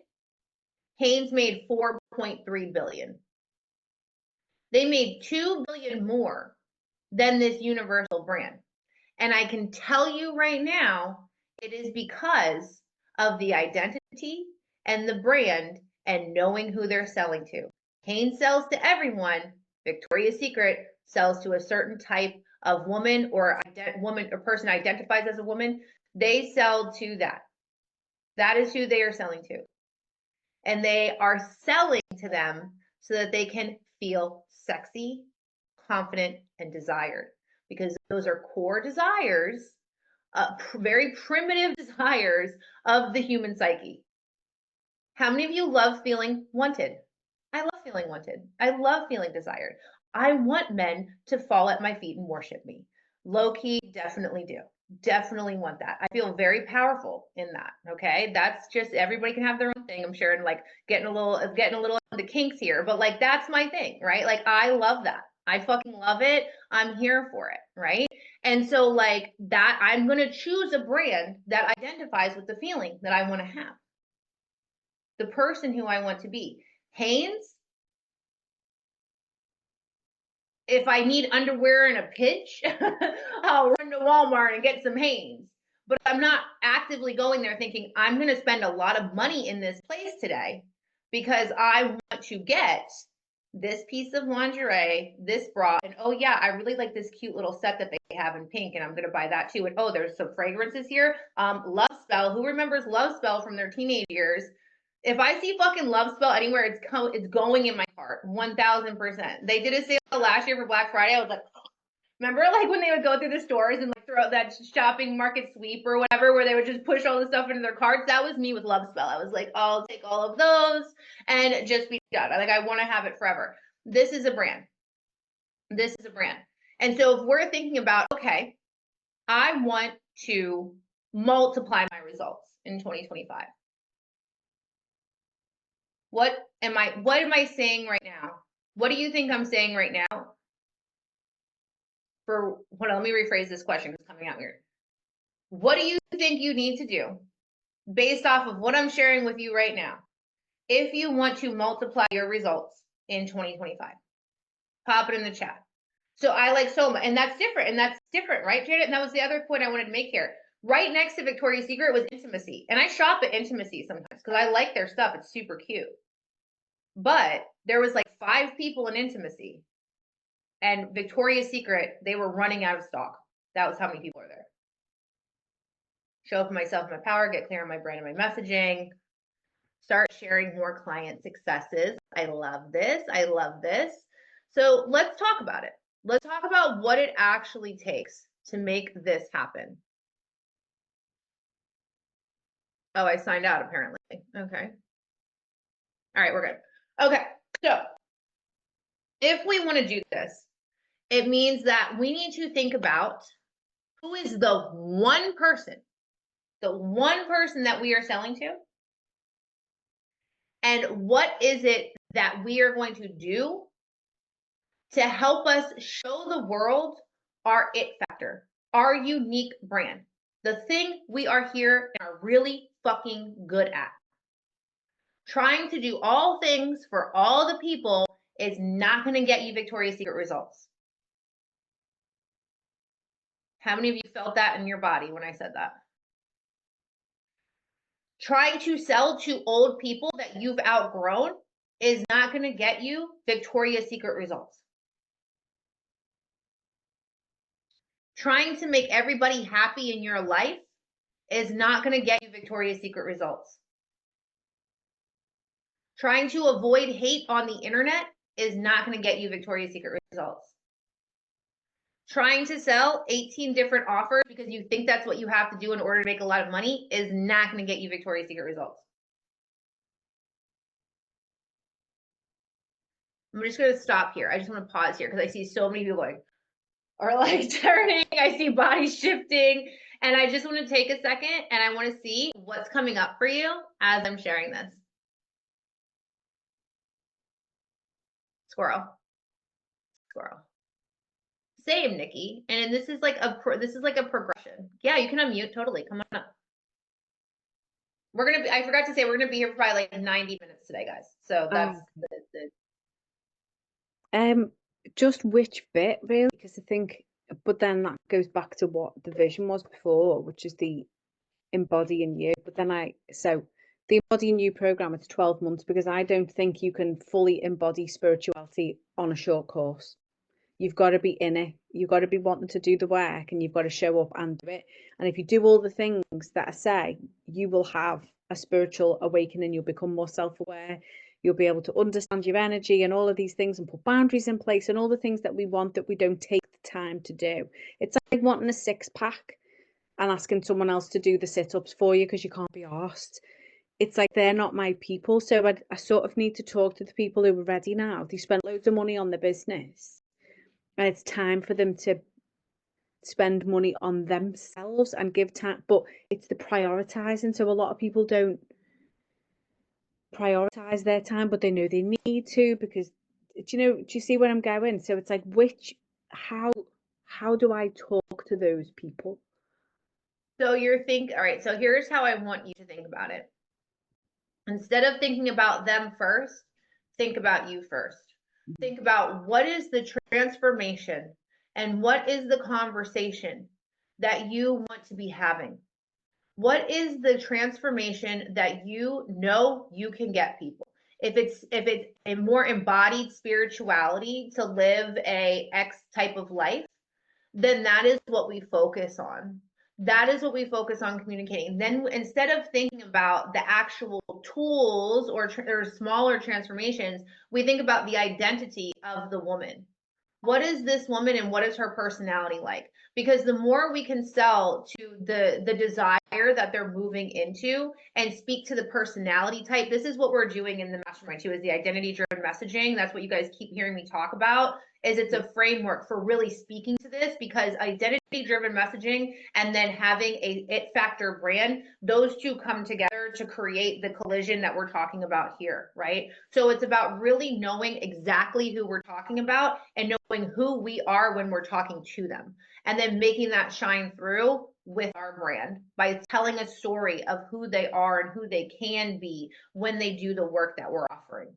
Hanes made $4.3 billion. They made $2 billion more than this universal brand. And I can tell you right now, it is because of the identity and the brand and knowing who they're selling to. Hanes sells to everyone. Victoria's Secret sells to a certain type of woman or person identifies as a woman. They sell to that. That is who they are selling to. And they are selling to them so that they can feel sexy, confident, and desired. Because those are core desires, very primitive desires of the human psyche. How many of you love feeling wanted? I love feeling wanted. I love feeling desired. I want men to fall at my feet and worship me. Low key, definitely do. definitely want that. I feel very powerful in that. Okay. That's just, everybody can have their own thing. I'm sure. And like getting a little into kinks here, but like, that's my thing, right? Like, I love that. I fucking love it. I'm here for it. Right. And so like that, I'm going to choose a brand that identifies with the feeling that I want to have, the person who I want to be. Hanes, if I need underwear in a pinch, I'll run to Walmart and get some Hanes. But I'm not actively going there thinking I'm going to spend a lot of money in this place today because I want to get this piece of lingerie, this bra, and oh yeah, I really like this cute little set that they have in pink, and I'm going to buy that too. And oh, there's some fragrances here. Love Spell. Who remembers Love Spell from their teenage years? If I see fucking Love Spell anywhere, it's going in my cart, 1000%. They did a sale last year for Black Friday. I was like, remember like when they would go through the stores and like throw out that shopping market sweep or whatever, where they would just push all the stuff into their carts? That was me with Love Spell. I was like, I'll take all of those and just be done. I want to have it forever. This is a brand. This is a brand. And so if we're thinking about, okay, I want to multiply my results in 2025. What am I saying right now? What do you think I'm saying right now? Let me rephrase this question because it's coming out weird. What do you think you need to do based off of what I'm sharing with you right now if you want to multiply your results in 2025? Pop it in the chat. So I like Soma, and that's different, right, Janet? And that was the other point I wanted to make here. Right next to Victoria's Secret was Intimacy, and I shop at Intimacy sometimes because I like their stuff. It's super cute. But there was like 5 people in Intimacy, and Victoria's Secret, they were running out of stock. That was how many people are there. Show up for myself, my power, get clear on my brand and my messaging, start sharing more client successes. I love this. I love this. So let's talk about it. Let's talk about what it actually takes to make this happen. Oh, I signed out apparently. Okay. All right, we're good. Okay, so if we want to do this, it means that we need to think about who is the one person that we are selling to, and what is it that we are going to do to help us show the world our it factor, our unique brand, the thing we are here and are really fucking good at. Trying to do all things for all the people is not going to get you Victoria's Secret results. How many of you felt that in your body when I said that? Trying to sell to old people that you've outgrown is not going to get you Victoria's Secret results. Trying to make everybody happy in your life is not going to get you Victoria's Secret results. Trying to avoid hate on the internet is not going to get you Victoria's Secret results. Trying to sell 18 different offers because you think that's what you have to do in order to make a lot of money is not going to get you Victoria's Secret results. I'm just going to stop here. I just want to pause here because I see so many people going, are like turning. I see bodies shifting. And I just want to take a second and I want to see what's coming up for you as I'm sharing this. Squirrel. Squirrel. Same, Nikki. And this is like a progression. Yeah, you can unmute totally. Come on up. I forgot to say we're gonna be here for probably like 90 minutes today, guys. So that's just which bit really, because I think, but then that goes back to what the vision was before, which is the embodying you. But then so the embodying you program, it's 12 months because I don't think you can fully embody spirituality on a short course. You've got to be in it. You've got to be wanting to do the work, and you've got to show up and do it. And if you do all the things that I say, you will have a spiritual awakening. You'll become more self-aware. You'll be able to understand your energy and all of these things and put boundaries in place and all the things that we want that we don't take the time to do. It's like wanting a 6-pack and asking someone else to do the sit-ups for you because you can't be asked. It's like they're not my people. So I sort of need to talk to the people who are ready now. They spent loads of money on the business. And it's time for them to spend money on themselves and give time, but it's the prioritizing. So a lot of people don't prioritize their time, but they know they need to, because do you see where I'm going? So it's like, how do I talk to those people? So all right, so here's how I want you to think about it. Instead of thinking about them first, think about you first. Think about what is the transformation and what is the conversation that you want to be having. What is the transformation that you know you can get people? If it's a more embodied spirituality to live a X type of life, then that is what we focus on. That is what we focus on communicating. Then instead of thinking about the actual tools or smaller transformations, we think about the identity of the woman. What is this woman and what is her personality like? Because the more we can sell to the desire that they're moving into and speak to the personality type, this is what we're doing in the mastermind too, is the identity driven messaging. That's what you guys keep hearing me talk about, is it's a framework for really speaking to this, because identity driven messaging and then having a it factor brand, those two come together to create the collision that we're talking about here, right? So it's about really knowing exactly who we're talking about and knowing who we are when we're talking to them, and then making that shine through with our brand by telling a story of who they are and who they can be when they do the work that we're offering.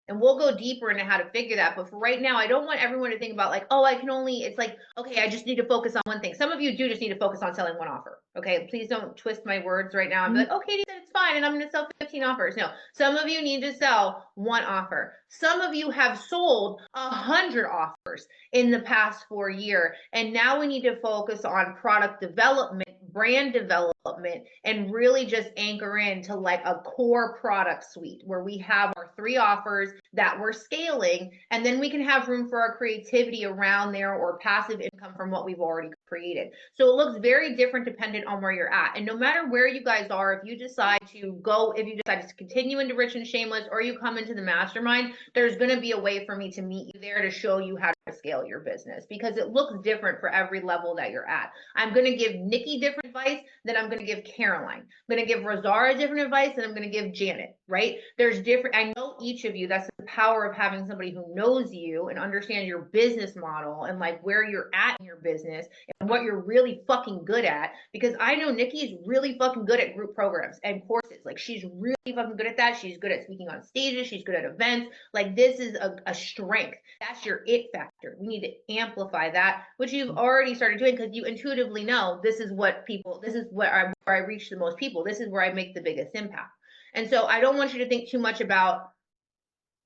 And we'll go deeper into how to figure that. But for right now, I don't want everyone to think about like, oh, it's like, okay, I just need to focus on one thing. Some of you do just need to focus on selling one offer. Okay. Please don't twist my words right now and be like, oh, Katie said it's fine and I'm going to sell 15 offers. No, some of you need to sell one offer. Some of you have sold 100 offers in the past 4 years. And now we need to focus on product development, brand development, and really just anchor into like a core product suite where we have our 3 offers that we're scaling, and then we can have room for our creativity around there or passive income from what we've already created. So it looks very different dependent on where you're at. And no matter where you guys are, if you decide to continue into Rich and Shameless, or you come into the mastermind, there's going to be a way for me to meet you there to show you how to scale your business, because it looks different for every level that you're at. I'm going to give Nikki different advice than I'm going to give Caroline. I'm going to give Rosara different advice than I'm going to give Janet, right? I know each of you. That's the power of having somebody who knows you and understands your business model and like where you're at in your business and what you're really fucking good at. Because I know Nikki is really fucking good at group programs and courses. Like, she's really fucking good at that. She's good at speaking on stages. She's good at events. Like, this is a strength. That's your it factor. We need to amplify that, which you've already started doing, because you intuitively know this is where I reach the most people. This is where I make the biggest impact. And so I don't want you to think too much about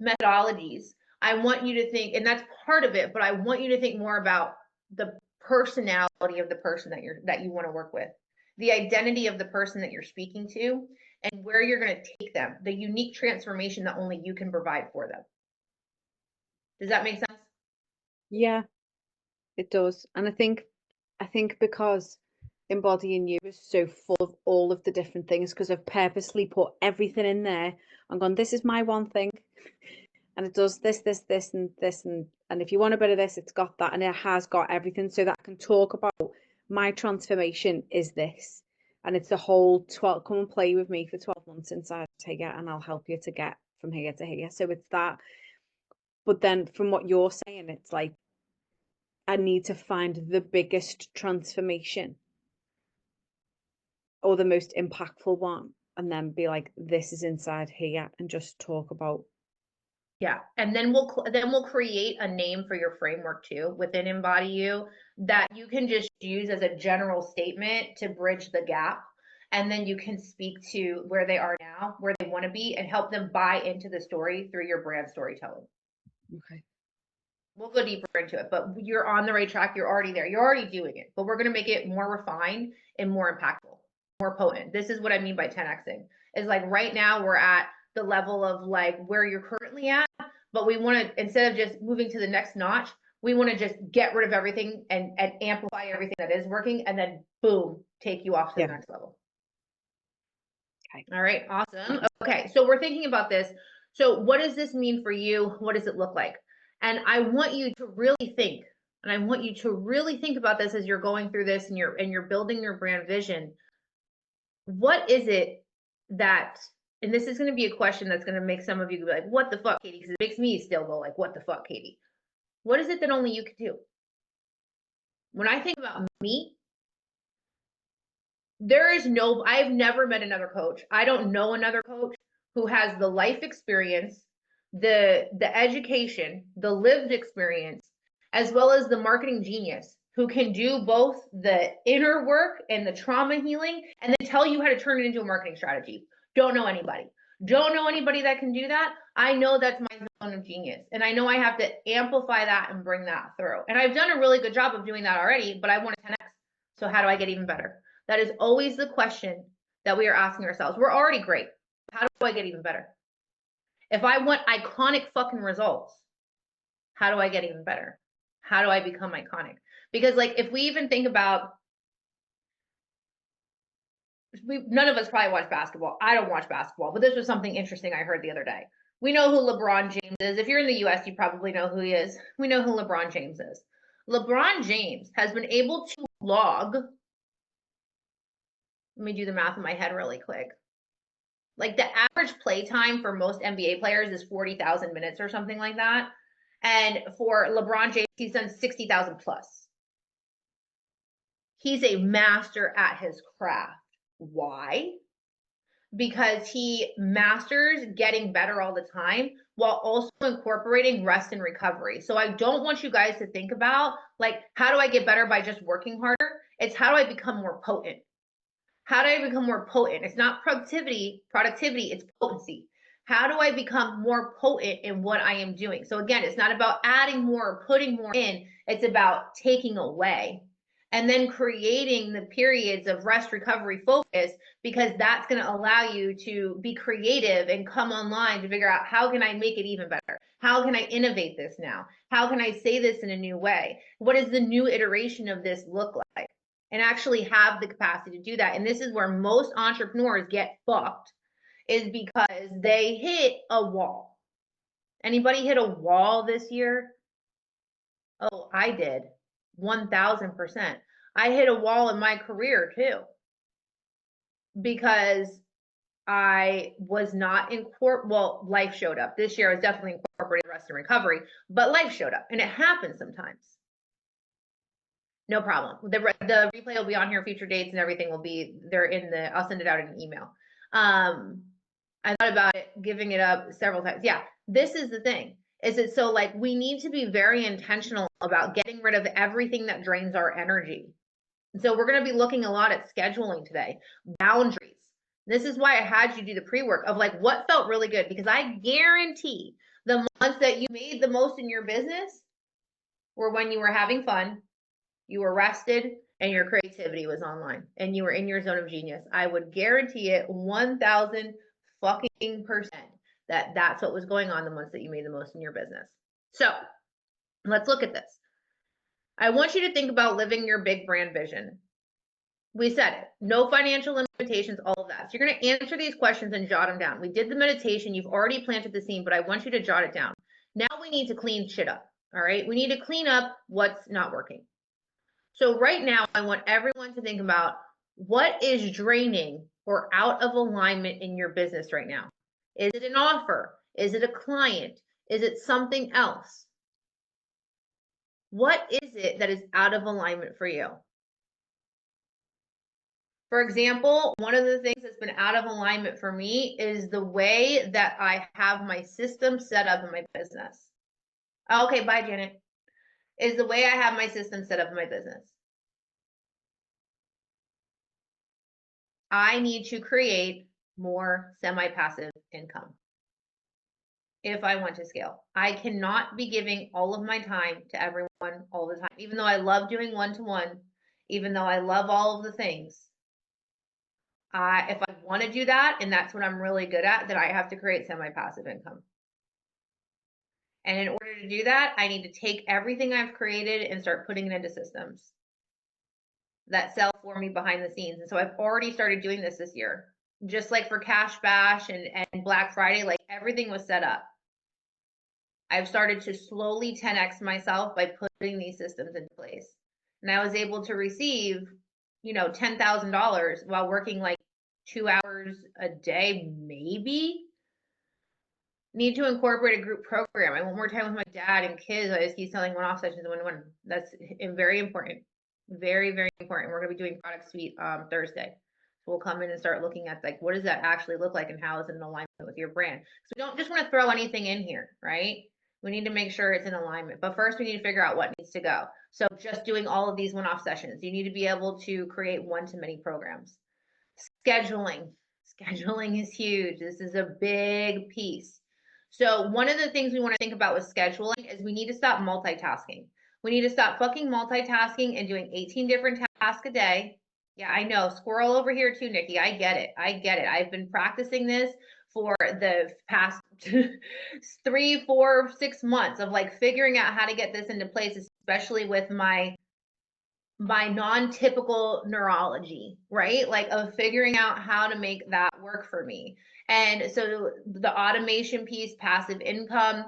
methodologies. I want you to think, and that's part of it, but I want you to think more about the personality of the person that you want to work with, the identity of the person that you're speaking to, and where you're going to take them, the unique transformation that only you can provide for them. Does that make sense? Yeah, it does. And I think because embodying you is so full of all of the different things, because I've purposely put everything in there and gone, this is my one thing, and it does this, this, this, and this, and if you want a bit of this, it's got that, and it has got everything, so that I can talk about my transformation is this, and it's the whole 12. Come and play with me for 12 months inside here, and I'll help you to get from here to here. So it's that. But then from what you're saying, it's like, I need to find the biggest transformation or the most impactful one, and then be like, this is inside here, and just talk about. Yeah, and then we'll create a name for your framework too within Embody You that you can just use as a general statement to bridge the gap, and then you can speak to where they are now, where they want to be, and help them buy into the story through your brand storytelling. Okay. We'll go deeper into it, but you're on the right track. You're already there. You're already doing it, but we're going to make it more refined and more impactful, more potent. This is what I mean by 10xing. Is like right now we're at the level of like where you're currently at, but we want to, instead of just moving to the next notch, we want to just get rid of everything and amplify everything that is working, and then boom, take you off to the next level. Okay. All right, awesome. Okay, so we're thinking about this. So what does this mean for you? What does it look like? And I want you to really think and I want you to really think about this as you're going through this and you're building your brand vision. What is it that, and this is going to be a question that's going to make some of you be like, what the fuck, Katie? Because it makes me still go like, what the fuck, Katie? What is it that only you can do? When I think about me, I've never met another coach. I don't know another coach who has the life experience, the education, the lived experience, as well as the marketing genius who can do both the inner work and the trauma healing and then tell you how to turn it into a marketing strategy. Don't know anybody. Don't know anybody that can do that. I know that's my zone of genius. And I know I have to amplify that and bring that through. And I've done a really good job of doing that already, but I want to 10x. So how do I get even better? That is always the question that we are asking ourselves. We're already great. How do I get even better? If I want iconic fucking results, how do I get even better? How do I become iconic? Because like, if we even think about, none of us probably watch basketball. I don't watch basketball, but this was something interesting I heard the other day. We know who LeBron James is. If you're in the US, you probably know who he is. We know who LeBron James is. LeBron James has been able to log, let me do the math in my head really quick. Like the average play time for most NBA players is 40,000 minutes or something like that. And for LeBron James, he's done 60,000 plus. He's a master at his craft. Why? Because he masters getting better all the time while also incorporating rest and recovery. So I don't want you guys to think about like, how do I get better by just working harder? It's how do I become more potent? How do I become more potent? It's not productivity, it's potency. How do I become more potent in what I am doing? So again, it's not about adding more or putting more in, it's about taking away and then creating the periods of rest, recovery, focus, because that's going to allow you to be creative and come online to figure out how can I make it even better? How can I innovate this now? How can I say this in a new way? What does the new iteration of this look like? And actually have the capacity to do that. And this is where most entrepreneurs get fucked, is because they hit a wall. Anybody hit a wall this year? Oh, I did. 1000%. I hit a wall in my career too, because I was not well, life showed up. This year I was definitely incorporating rest and recovery, but life showed up and it happens sometimes. No problem. The replay will be on here, future dates and everything will be there I'll send it out in an email. I thought about it, giving it up several times. Yeah, this is the thing. Is it so like we need to be very intentional about getting rid of everything that drains our energy. So we're going to be looking a lot at scheduling today, boundaries. This is why I had you do the pre-work of like what felt really good, because I guarantee the months that you made the most in your business were when you were having fun, you were rested, and your creativity was online and you were in your zone of genius. I would guarantee it 1000 fucking percent that that's what was going on the months that you made the most in your business. So let's look at this. I want you to think about living your big brand vision. We said it, no financial limitations, all of that. So you're going to answer these questions and jot them down. We did the meditation. You've already planted the scene, but I want you to jot it down. Now we need to clean shit up. All right. We need to clean up what's not working. So right now, I want everyone to think about what is draining or out of alignment in your business right now. Is it an offer? Is it a client? Is it something else? What is it that is out of alignment for you? For example, one of the things that's been out of alignment for me is the way that I have my system set up in my business. Okay, bye, Janet. Is the way I have my system set up in my business. I need to create more semi-passive income if I want to scale. I cannot be giving all of my time to everyone all the time, even though I love doing one-to-one, even though I love all of the things. If I want to do that, and that's what I'm really good at, then I have to create semi-passive income. And in order to do that, I need to take everything I've created and start putting it into systems that sell for me behind the scenes. And so I've already started doing this year. Just like for Cash Bash and Black Friday, like everything was set up. I've started to slowly 10x myself by putting these systems into place. And I was able to receive, $10,000 while working like 2 hours a day, maybe. Need to incorporate a group program. I want more time with my dad and kids. I just keep selling one-off sessions one-to-one. That's very important. Very, very important. We're going to be doing product suite Thursday. So we'll come in and start looking at like, what does that actually look like and how is it in alignment with your brand? So we don't just want to throw anything in here, right? We need to make sure it's in alignment. But first we need to figure out what needs to go. So just doing all of these one-off sessions, you need to be able to create one-to-many programs. Scheduling. Scheduling is huge. This is a big piece. So one of the things we want to think about with scheduling is we need to stop multitasking. We need to stop fucking multitasking and doing 18 different tasks a day. Yeah, I know. Squirrel over here too, Nikki. I get it. I get it. I've been practicing this for the past 3, 4, 6 months of like figuring out how to get this into place, especially with my non-typical neurology, right? Like of figuring out how to make that work for me. And so the automation piece, passive income,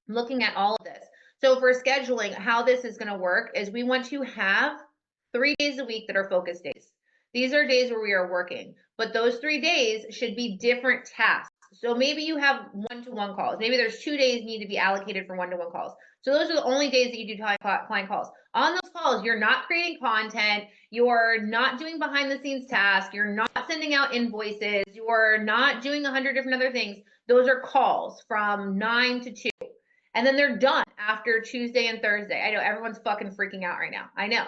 looking at all of this. So for scheduling, how this is going to work is we want to have 3 days a week that are focus days. These are days where we are working, but those 3 days should be different tasks. So maybe you have one-to-one calls. Maybe there's 2 days need to be allocated for one-to-one calls. So those are the only days that you do client calls. On those calls, you're not creating content, you're not doing behind the scenes tasks, you're not sending out invoices, you're not doing 100 different other things. Those are calls from 9 to 2. And then they're done after Tuesday and Thursday. I know everyone's fucking freaking out right now. I know.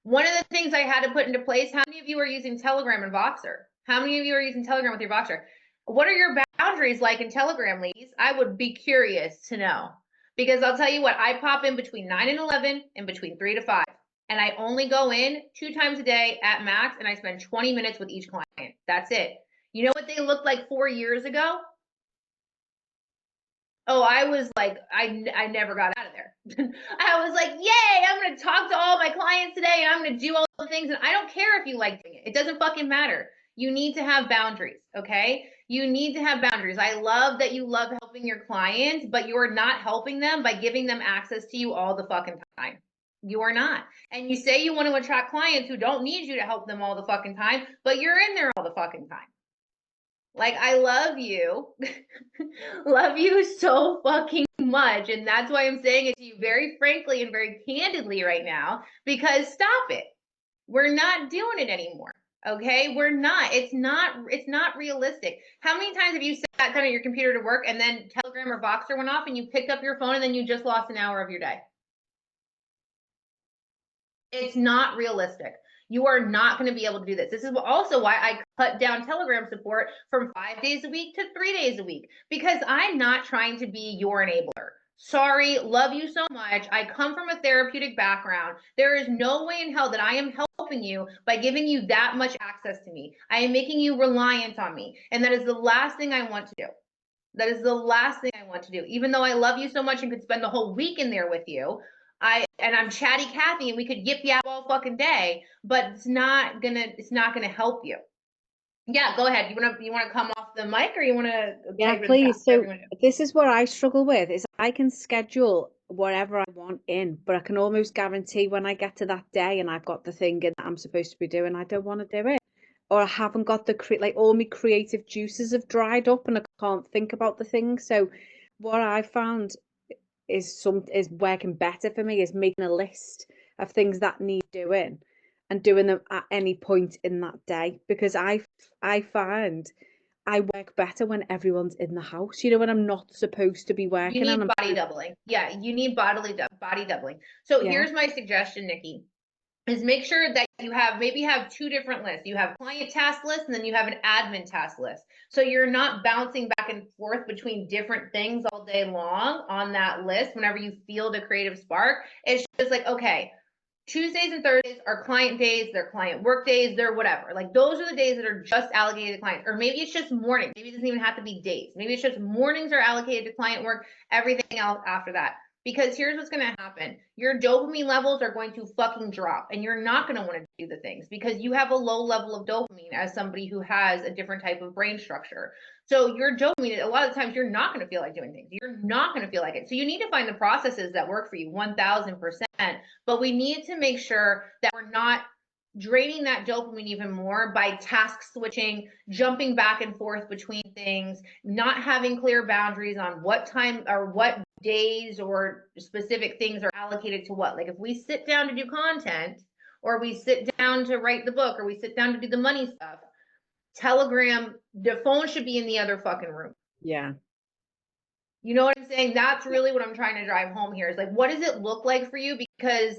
One of the things I had to put into place, how many of you are using Telegram and Voxer? How many of you are using Telegram with your Voxer? What are your boundaries like in Telegram, ladies? I would be curious to know. Because I'll tell you what, I pop in between 9 and 11 and between 3 to 5. And I only go in 2 times a day at max, and I spend 20 minutes with each client. That's it. You know what they looked like 4 years ago? Oh, I was like, I never got out of there. I was like, yay, I'm going to talk to all my clients today and I'm going to do all the things. And I don't care if you like doing it. It doesn't fucking matter. You need to have boundaries, okay? You need to have boundaries. I love that you love helping your clients, but you're not helping them by giving them access to you all the fucking time. You are not. And you say you want to attract clients who don't need you to help them all the fucking time, but you're in there all the fucking time. Like, I love you. Love you so fucking much. And that's why I'm saying it to you very frankly and very candidly right now, because stop it. We're not doing it anymore. Okay? We're not. It's not realistic. How many times have you sat down at your computer to work and then Telegram or Voxer went off and you picked up your phone and then you just lost an hour of your day? It's not realistic. You are not going to be able to do this. This is also why I cut down Telegram support from 5 days a week to 3 days a week, because I'm not trying to be your enabler. Sorry, love you so much. I come from a therapeutic background. There is no way in hell that I am helping you by giving you that much access to me. I am making you reliant on me. And that is the last thing I want to do. That is the last thing I want to do. Even though I love you so much and could spend the whole week in there with you, I'm chatty Kathy and we could yip yap all fucking day, but it's not gonna help you. Yeah, go ahead. You wanna come off the mic or you wanna Yeah, please. So this is what I struggle with is I can schedule whatever I want in, but I can almost guarantee when I get to that day and I've got the thing in that I'm supposed to be doing, I don't want to do it. Or I haven't got like all my creative juices have dried up and I can't think about the thing. So what I found is working better for me is making a list of things that need doing and doing them at any point in that day, because I find I work better when everyone's in the house, when I'm not supposed to be working. You need body doubling. Yeah, you need body doubling. So Yeah. Here's my suggestion, Nikki, is make sure that you maybe have 2 different lists. You have client task list and then you have an admin task list. So you're not bouncing back and forth between different things all day long on that list whenever you feel the creative spark. It's just like, okay, Tuesdays and Thursdays are client days, they're client work days, they're whatever. Like those are the days that are just allocated to clients. Or maybe it's just mornings. Maybe it doesn't even have to be days. Maybe it's just mornings are allocated to client work, everything else after that. Because here's what's going to happen. Your dopamine levels are going to fucking drop and you're not going to want to do the things because you have a low level of dopamine as somebody who has a different type of brain structure. So your dopamine, a lot of times you're not going to feel like doing things. You're not going to feel like it. So you need to find the processes that work for you 1000%. But we need to make sure that we're not draining that dopamine even more by task switching, jumping back and forth between things, not having clear boundaries on what time or what days or specific things are allocated to what. Like if we sit down to do content, or we sit down to write the book, or we sit down to do the money stuff, Telegram, the phone should be in the other fucking room. Yeah. You know what I'm saying? That's really what I'm trying to drive home here is like, what does it look like for you? Because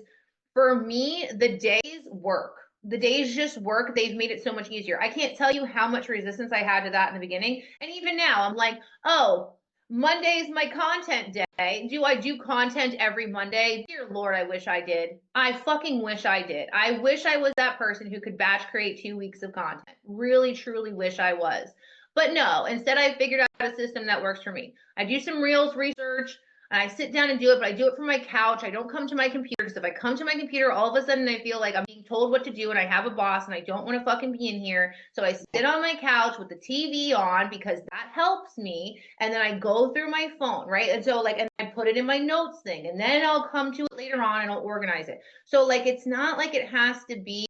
for me, the days work. The days just work. They've made it so much easier. I can't tell you how much resistance I had to that in the beginning. And even now, I'm like, oh, Monday is my content day. Do I do content every Monday? Dear Lord, I wish I did. I fucking wish I did. I wish I was that person who could batch create 2 weeks of content. Really, truly wish I was. But no, instead I figured out a system that works for me. I do some Reels research and I sit down and do it, but I do it from my couch. I don't come to my computer because if I come to my computer, all of a sudden I feel like I'm being told what to do and I have a boss and I don't want to fucking be in here. So I sit on my couch with the TV on because that helps me. And then I go through my phone, right? And so like, and I put it in my notes thing and then I'll come to it later on and I'll organize it. So like, it's not like it has to be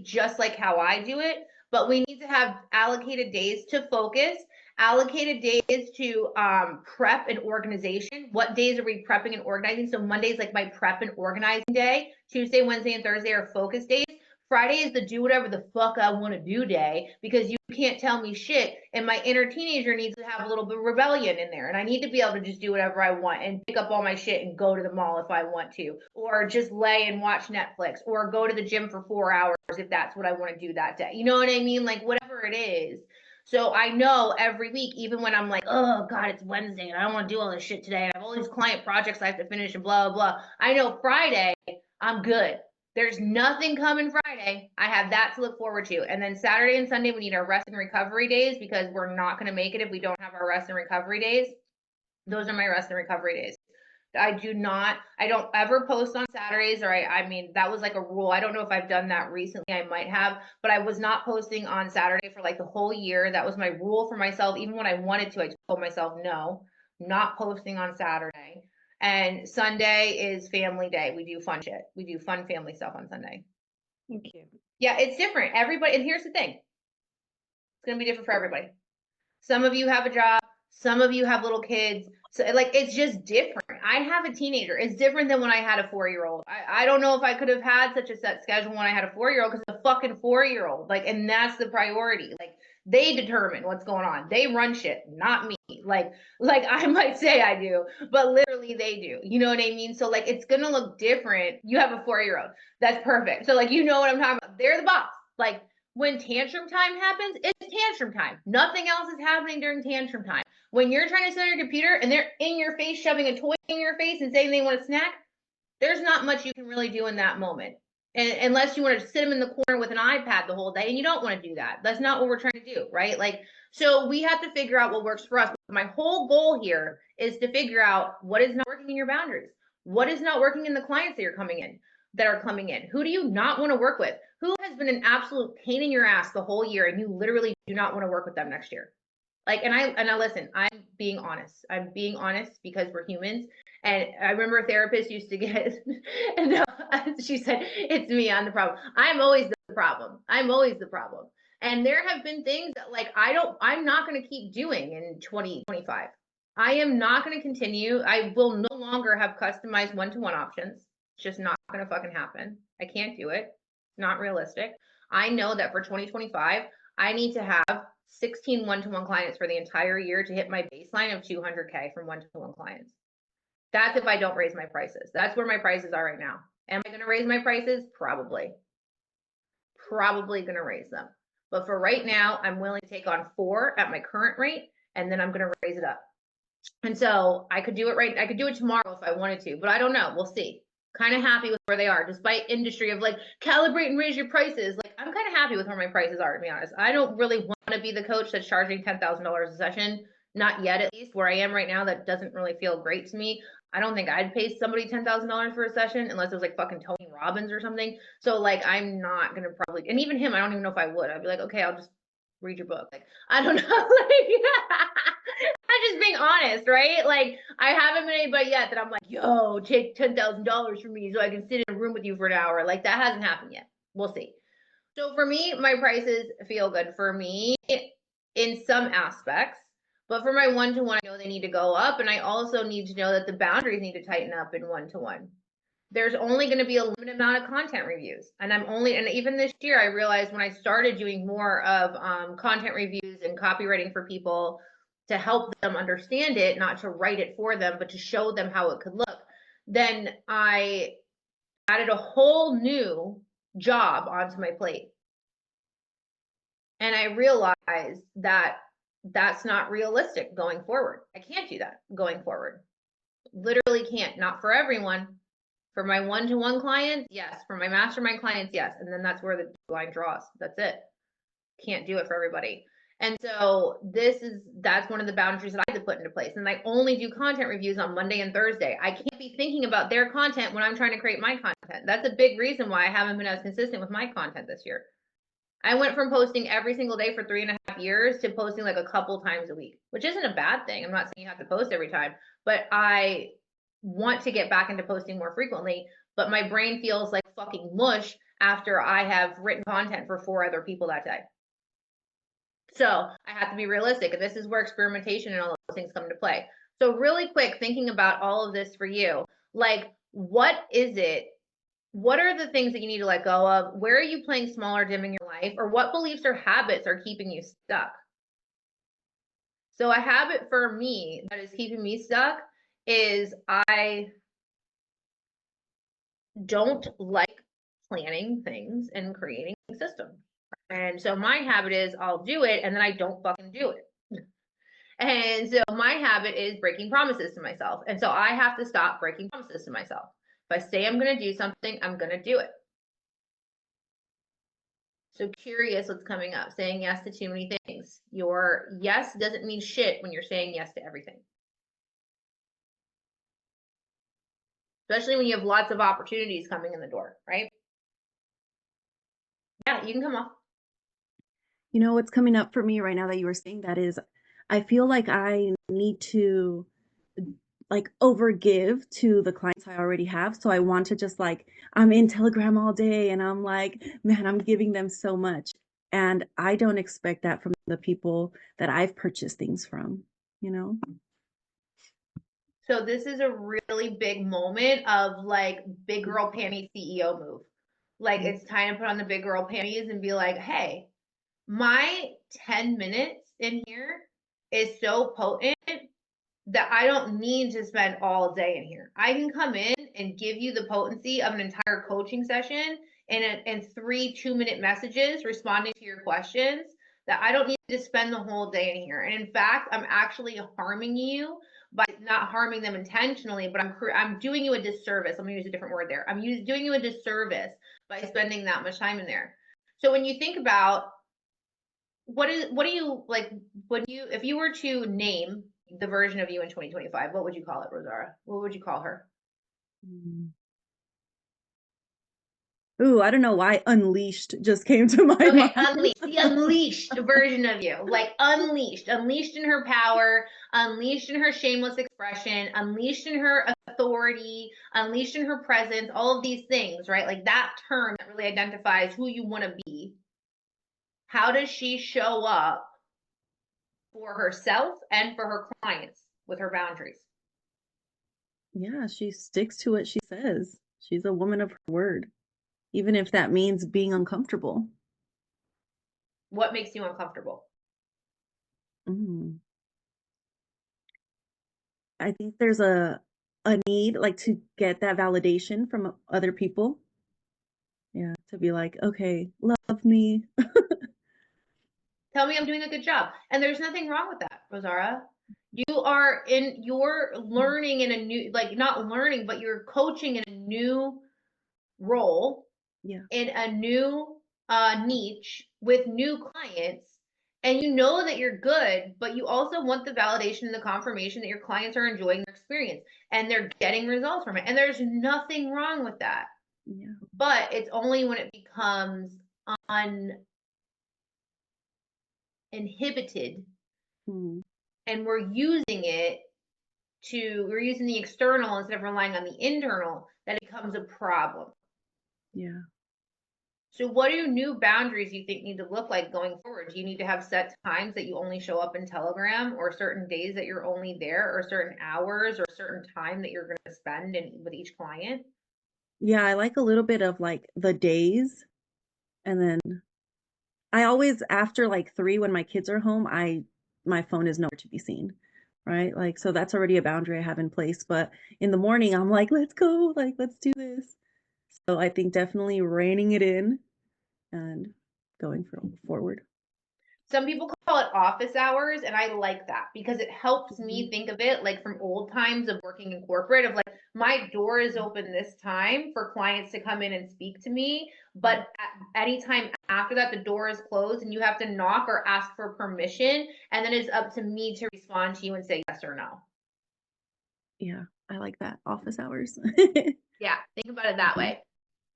just like how I do it, but we need to have allocated days to focus, allocated days to prep and organization. What days are we prepping and organizing? So Monday's like my prep and organizing day. Tuesday, Wednesday, and Thursday are focus days. Friday is the do whatever the fuck I want to do day because you can't tell me shit. And my inner teenager needs to have a little bit of rebellion in there. And I need to be able to just do whatever I want and pick up all my shit and go to the mall if I want to, or just lay and watch Netflix, or go to the gym for 4 hours if that's what I want to do that day. You know what I mean? Like whatever it is. So I know every week, even when I'm like, oh God, it's Wednesday and I don't want to do all this shit today, and I have all these client projects I have to finish and blah, blah, blah. I know Friday, I'm good. There's nothing coming Friday. I have that to look forward to. And then Saturday and Sunday, we need our rest and recovery days because we're not going to make it if we don't have our rest and recovery days. Those are my rest and recovery days. I don't ever post on Saturdays, or I mean, that was like a rule. I don't know if I've done that recently. I might have, but I was not posting on Saturday for like the whole year. That was my rule for myself. Even when I wanted to, I told myself, no, not posting on Saturday. And Sunday is family day. We do fun shit. We do fun family stuff on Sunday. Thank you. Yeah, it's different. Everybody, and here's the thing. It's going to be different for everybody. Some of you have a job. Some of you have little kids. So like, it's just different. I have a teenager. It's different than when I had a 4-year-old. I don't know if I could have had such a set schedule when I had a 4-year-old because it's a fucking 4-year-old. Like, and that's the priority. Like, they determine what's going on. They run shit, not me. Like I might say I do, but literally they do. You know what I mean? So like, it's gonna look different. You have a 4-year-old. That's perfect. So like, you know what I'm talking about. They're the boss. Like, when tantrum time happens, it's tantrum time. Nothing else is happening during tantrum time. When you're trying to sit on your computer and they're in your face, shoving a toy in your face and saying they want a snack, there's not much you can really do in that moment. And unless you want to sit them in the corner with an iPad the whole day, and you don't want to do that. That's not what we're trying to do, right? Like, so we have to figure out what works for us. My whole goal here is to figure out what is not working in your boundaries. What is not working in the clients that are coming in? Who do you not want to work with? Who has been an absolute pain in your ass the whole year and you literally do not want to work with them next year? Like, and I listen, I'm being honest. I'm being honest because we're humans. And I remember a therapist used to get, and she said, it's me, I'm the problem. I'm always the problem. I'm always the problem. And there have been things that like, I'm not going to keep doing in 2025. I am not going to continue. I will no longer have customized one-to-one options. It's just not going to fucking happen. I can't do it. It's not realistic. I know that for 2025, I need to have 16 one-to-one clients for the entire year to hit my baseline of 200K from one-to-one clients. That's if I don't raise my prices. That's where my prices are right now. Am I going to raise my prices? Probably. Probably going to raise them. But for right now, I'm willing to take on 4 at my current rate, and then I'm going to raise it up. And so I could do it tomorrow if I wanted to, but I don't know. We'll see. Kind of happy with where they are, despite industry of like calibrate and raise your prices. Like, I'm kind of happy with where my prices are, to be honest. I don't really want to be the coach that's charging $10,000 a session. Not yet, at least. Where I am right now, that doesn't really feel great to me. I don't think I'd pay somebody $10,000 for a session unless it was like fucking Tony Robbins or something. So like, I'm not gonna probably, and even him, I don't even know if I would. I'd be like, okay, I'll just read your book. Like, I don't know. Like, I'm just being honest, right? Like, I haven't met anybody yet that I'm like, yo, take $10,000 from me so I can sit in a room with you for an hour. Like, that hasn't happened yet. We'll see. So for me, my prices feel good for me in some aspects. But for my one-to-one, I know they need to go up. And I also need to know that the boundaries need to tighten up in one-to-one. There's only going to be a limited amount of content reviews. And even this year, I realized when I started doing more of content reviews and copywriting for people to help them understand it, not to write it for them, but to show them how it could look, then I added a whole new job onto my plate. And I realized that that's not realistic going forward. I can't do that going forward. Literally can't. Not for everyone. For my one-to-one clients, yes. For my mastermind clients, yes. And then that's where the line draws. That's it. Can't do it for everybody. And so that's one of the boundaries that I had to put into place. And I only do content reviews on Monday and Thursday. I can't be thinking about their content when I'm trying to create my content. That's a big reason why I haven't been as consistent with my content this year. I went from posting every single day for 3.5 years to posting like a couple times a week, which isn't a bad thing. I'm not saying you have to post every time, but I want to get back into posting more frequently. But my brain feels like fucking mush after I have written content for 4 other people that day. So I have to be realistic. And this is where experimentation and all those things come into play. So really quick, thinking about all of this for you, like, what is it? What are the things that you need to let go of? Where are you playing small or dim in your life? Or what beliefs or habits are keeping you stuck? So a habit for me that is keeping me stuck is I don't like planning things and creating systems. And so my habit is I'll do it and then I don't fucking do it. And so my habit is breaking promises to myself. And so I have to stop breaking promises to myself. If I say I'm going to do something, I'm going to do it. So curious what's coming up. Saying yes to too many things. Your yes doesn't mean shit when you're saying yes to everything. Especially when you have lots of opportunities coming in the door, right? Yeah, you can come off. You know what's coming up for me right now that you were saying that is, I feel like I need to like overgive to the clients I already have. So I want to just like, I'm in Telegram all day and I'm like, man, I'm giving them so much. And I don't expect that from the people that I've purchased things from, you know? So this is a really big moment of like big girl panties CEO move. Like it's time to put on the big girl panties and be like, hey, my 10 minutes in here is so potent that I don't need to spend all day in here. I can come in and give you the potency of an entire coaching session in 3 2-minute messages responding to your questions that I don't need to spend the whole day in here. And in fact, I'm actually harming you by not harming them intentionally, but I'm doing you a disservice. I'm gonna use a different word there. Doing you a disservice by spending that much time in there. So when you think about what do you like if you were to name the version of you in 2025, what would you call it, Rosara? What would you call her? Ooh, I don't know why Unleashed just came to my Okay, mind. unleashed, the unleashed version of you, like unleashed in her power, unleashed in her shameless expression, unleashed in her authority, unleashed in her presence, all of these things, right? Like that term that really identifies who you want to be. How does she show up for herself and for her clients with her boundaries? Yeah, she sticks to what she says. She's a woman of her word, even if that means being uncomfortable. What makes you uncomfortable? Mm. I think there's a need like to get that validation from other people. Yeah, to be like, okay, love me. Tell me I'm doing a good job. And there's nothing wrong with that, Rosara. You're learning in a new, like not learning, but you're coaching in a new role, Yeah. in a new niche with new clients. And you know that you're good, but you also want the validation and the confirmation that your clients are enjoying their experience and they're getting results from it. And there's nothing wrong with that. Yeah. But it's only when it becomes inhibited Hmm. and we're using the external instead of relying on the internal, that it becomes a problem. Yeah. So what do new boundaries you think need to look like going forward? Do you need to have set times that you only show up in Telegram, or certain days that you're only there, or certain hours or certain time that you're going to spend with each client? Yeah, I like a little bit of like the days, and then I always after like 3 when my kids are home, my phone is nowhere to be seen, right? Like, so that's already a boundary I have in place, but in the morning, I'm like, "Let's go, like, let's do this." So I think definitely reining it in and going forward. Some people call it office hours, and I like that because it helps me Mhm. think of it like from old times of working in corporate, of like my door is open this time for clients to come in and speak to me, but at any time after that, the door is closed and you have to knock or ask for permission, and then it's up to me to respond to you and say yes or no. Yeah, I like that, office hours. Yeah, think about it that Mhm. way.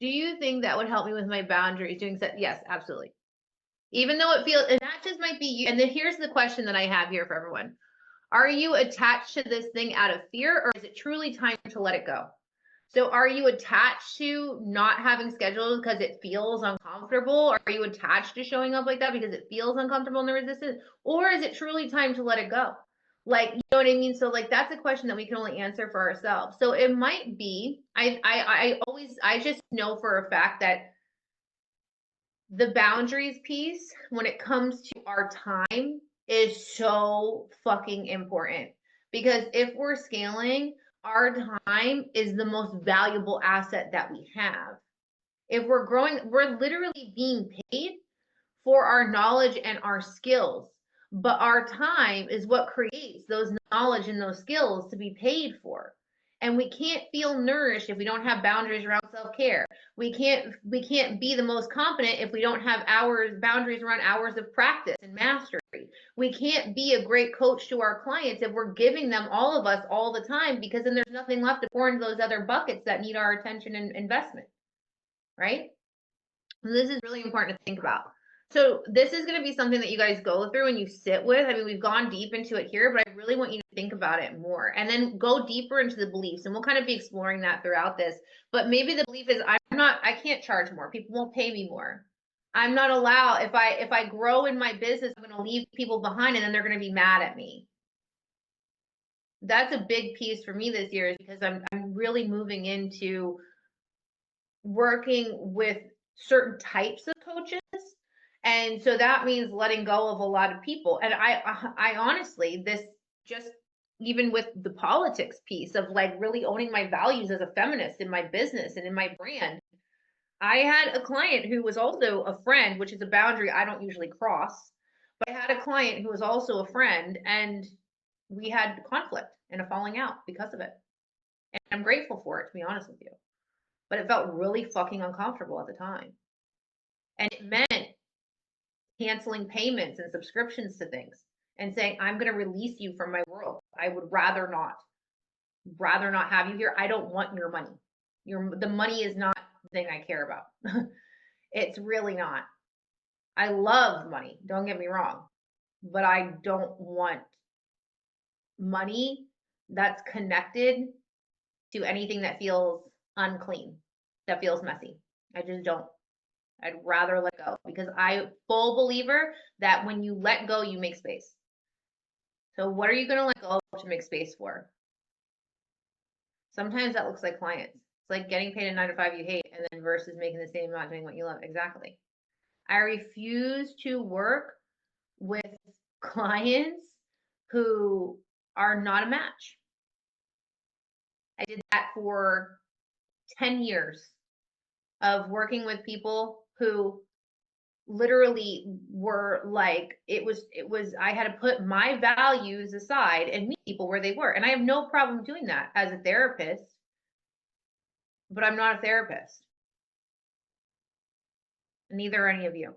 Do you think that would help me with my boundaries doing that? Yes, absolutely. Even though it feels, and that just might be you. And then here's the question that I have here for everyone. Are you attached to this thing out of fear, or is it truly time to let it go? So are you attached to not having schedules because it feels uncomfortable? Are you attached to showing up like that because it feels uncomfortable and the resistance? Or is it truly time to let it go? Like, you know what I mean? So like that's a question that we can only answer for ourselves. So it might be, I just know for a fact that the boundaries piece when it comes to our time is so fucking important, because if we're scaling, our time is the most valuable asset that we have. If we're growing, we're literally being paid for our knowledge and our skills, but our time is what creates those knowledge and those skills to be paid for. And we can't feel nourished if we don't have boundaries around self-care. We can't be the most competent if we don't have boundaries around hours of practice and mastery. We can't be a great coach to our clients if we're giving them all of us all the time, because then there's nothing left to pour into those other buckets that need our attention and investment, right? This is really important to think about. So this is going to be something that you guys go through and you sit with. I mean, we've gone deep into it here, but I really want you to think about it more and then go deeper into the beliefs. And we'll kind of be exploring that throughout this. But maybe the belief is I can't charge more. People won't pay me more. I'm not allowed, if I grow in my business, I'm going to leave people behind and then they're going to be mad at me. That's a big piece for me this year, is because I'm really moving into working with certain types of coaches. And so that means letting go of a lot of people. And I honestly, this just, even with the politics piece of like really owning my values as a feminist in my business and in my brand, I had a client who was also a friend, which is a boundary I don't usually cross. But I had a client who was also a friend, and we had conflict and a falling out because of it. And I'm grateful for it, to be honest with you. But it felt really fucking uncomfortable at the time. And it meant canceling payments and subscriptions to things and saying, I'm going to release you from my world. I would rather not have you here. I don't want your money. The money is not the thing I care about. It's really not. I love money, don't get me wrong, but I don't want money that's connected to anything that feels unclean, that feels messy. I just don't. I'd rather let go, because I full believer that when you let go, you make space. So what are you going to let go to make space for? Sometimes that looks like clients. It's like getting paid a 9 to 5 you hate, and then versus making the same amount doing what you love. Exactly. I refuse to work with clients who are not a match. I did that for 10 years of working with people who literally were like, it was I had to put my values aside and meet people where they were. And I have no problem doing that as a therapist, but I'm not a therapist. Neither are any of you.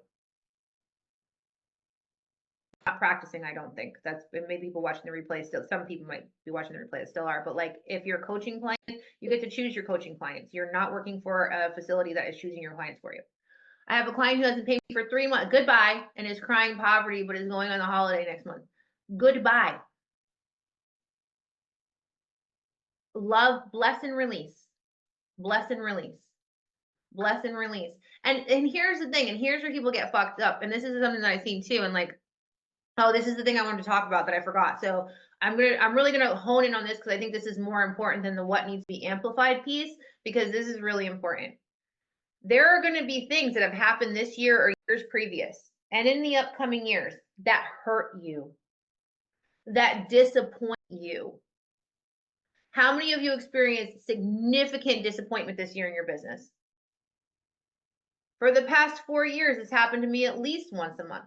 Not practicing, I don't think. That's, maybe people watching the replay still, some people might be watching the replay still are, but like if you're coaching clients, you get to choose your coaching clients. You're not working for a facility that is choosing your clients for you. I have a client who hasn't paid me for 3 months. Goodbye. And is crying poverty, but is going on the holiday next month. Goodbye. Love, bless and release. Bless and release. Bless and release. And here's the thing, and here's where people get fucked up. And this is something that I've seen too. And like, oh, this is the thing I wanted to talk about that I forgot. So I'm really gonna hone in on this because I think this is more important than the what needs to be amplified piece, because this is really important. There are going to be things that have happened this year or years previous and in the upcoming years that hurt you, that disappoint you. How many of you experienced significant disappointment this year in your business? For the past 4 years, it's happened to me at least once a month.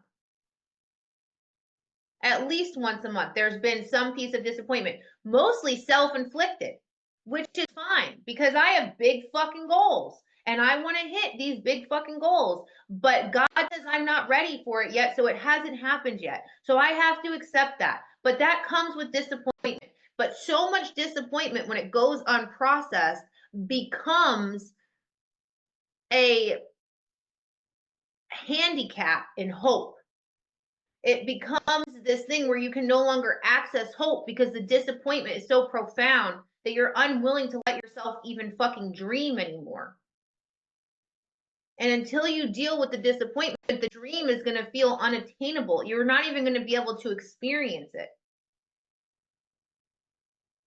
At least once a month, there's been some piece of disappointment, mostly self-inflicted, which is fine because I have big fucking goals and I want to hit these big fucking goals. But God says I'm not ready for it yet, so it hasn't happened yet. So I have to accept that. But that comes with disappointment. But so much disappointment when it goes unprocessed becomes a handicap in hope. It becomes this thing where you can no longer access hope because the disappointment is so profound that you're unwilling to let yourself even fucking dream anymore. And until you deal with the disappointment, the dream is going to feel unattainable. You're not even going to be able to experience it.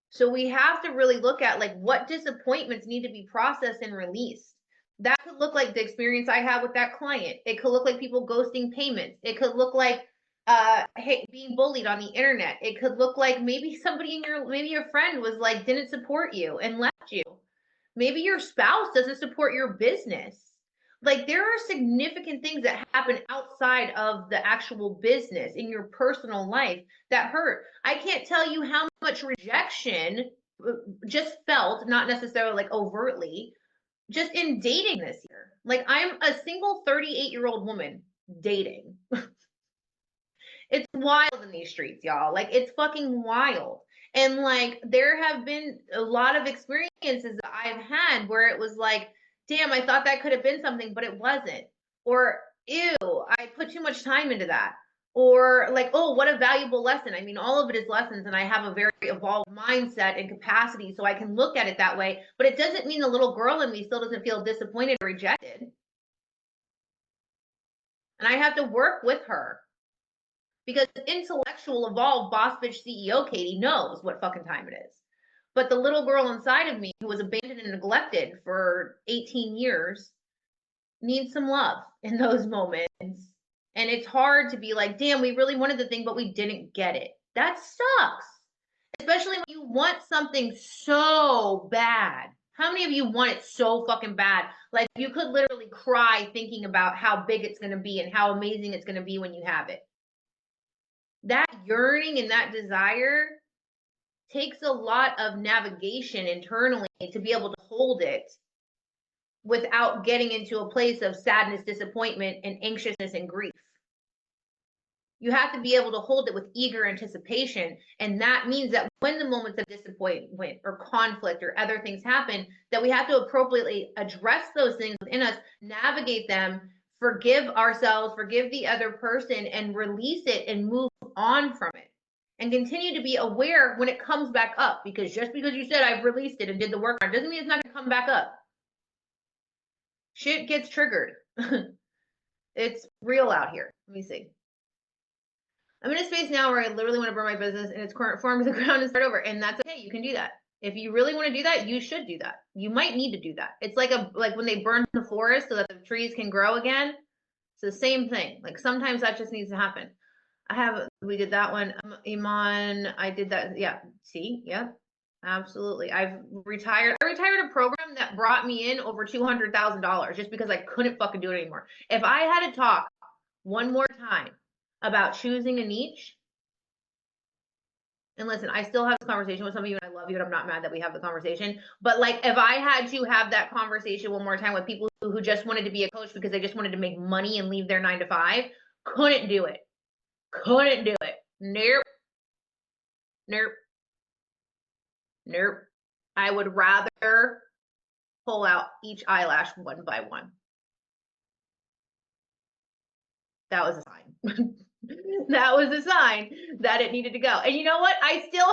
So we have to really look at like what disappointments need to be processed and released. That could look like the experience I had with that client. It could look like people ghosting payments. It could look like being bullied on the internet. It could look like maybe somebody maybe your friend was like, didn't support you and left you. Maybe your spouse doesn't support your business. Like there are significant things that happen outside of the actual business in your personal life that hurt. I can't tell you how much rejection just felt, not necessarily like overtly, just in dating this year. Like I'm a single 38-year-old woman dating. It's wild in these streets, y'all. Like it's fucking wild. And like there have been a lot of experiences that I've had where it was like, damn, I thought that could have been something, but it wasn't. Or ew, I put too much time into that. Or like, oh, what a valuable lesson. I mean, all of it is lessons, and I have a very evolved mindset and capacity, so I can look at it that way. But it doesn't mean the little girl in me still doesn't feel disappointed or rejected. And I have to work with her. Because intellectual, evolved, boss bitch CEO Katie knows what fucking time it is. But the little girl inside of me who was abandoned and neglected for 18 years needs some love in those moments. And it's hard to be like, damn, we really wanted the thing, but we didn't get it. That sucks. Especially when you want something so bad. How many of you want it so fucking bad? Like you could literally cry thinking about how big it's going to be and how amazing it's going to be when you have it. That yearning and that desire takes a lot of navigation internally to be able to hold it without getting into a place of sadness, disappointment, and anxiousness and grief. You have to be able to hold it with eager anticipation. And that means that when the moments of disappointment or conflict or other things happen, that we have to appropriately address those things within us, navigate them, forgive ourselves, forgive the other person, and release it and move on from it. And continue to be aware when it comes back up, because just because you said I've released it and did the work on it doesn't mean it's not going to come back up. Shit gets triggered. It's real out here. Let me see. I'm in a space now where I literally want to burn my business in its current form to the ground and start over. And that's okay. You can do that. If you really want to do that, you should do that. You might need to do that. It's like when they burn the forest so that the trees can grow again. It's the same thing. Like sometimes that just needs to happen. We did that one. Iman, I did that. Yeah. See? Yeah. Absolutely. I retired a program that brought me in over $200,000 just because I couldn't fucking do it anymore. If I had to talk one more time about choosing a niche, and listen, I still have this conversation with some of you and I love you and I'm not mad that we have the conversation, but like if I had to have that conversation one more time with people who just wanted to be a coach because they just wanted to make money and leave their 9-to-5, couldn't do it. Couldn't do it. Nope. Nope. Nope. I would rather pull out each eyelash one by one. That was a sign. That was a sign that it needed to go. And you know what? I still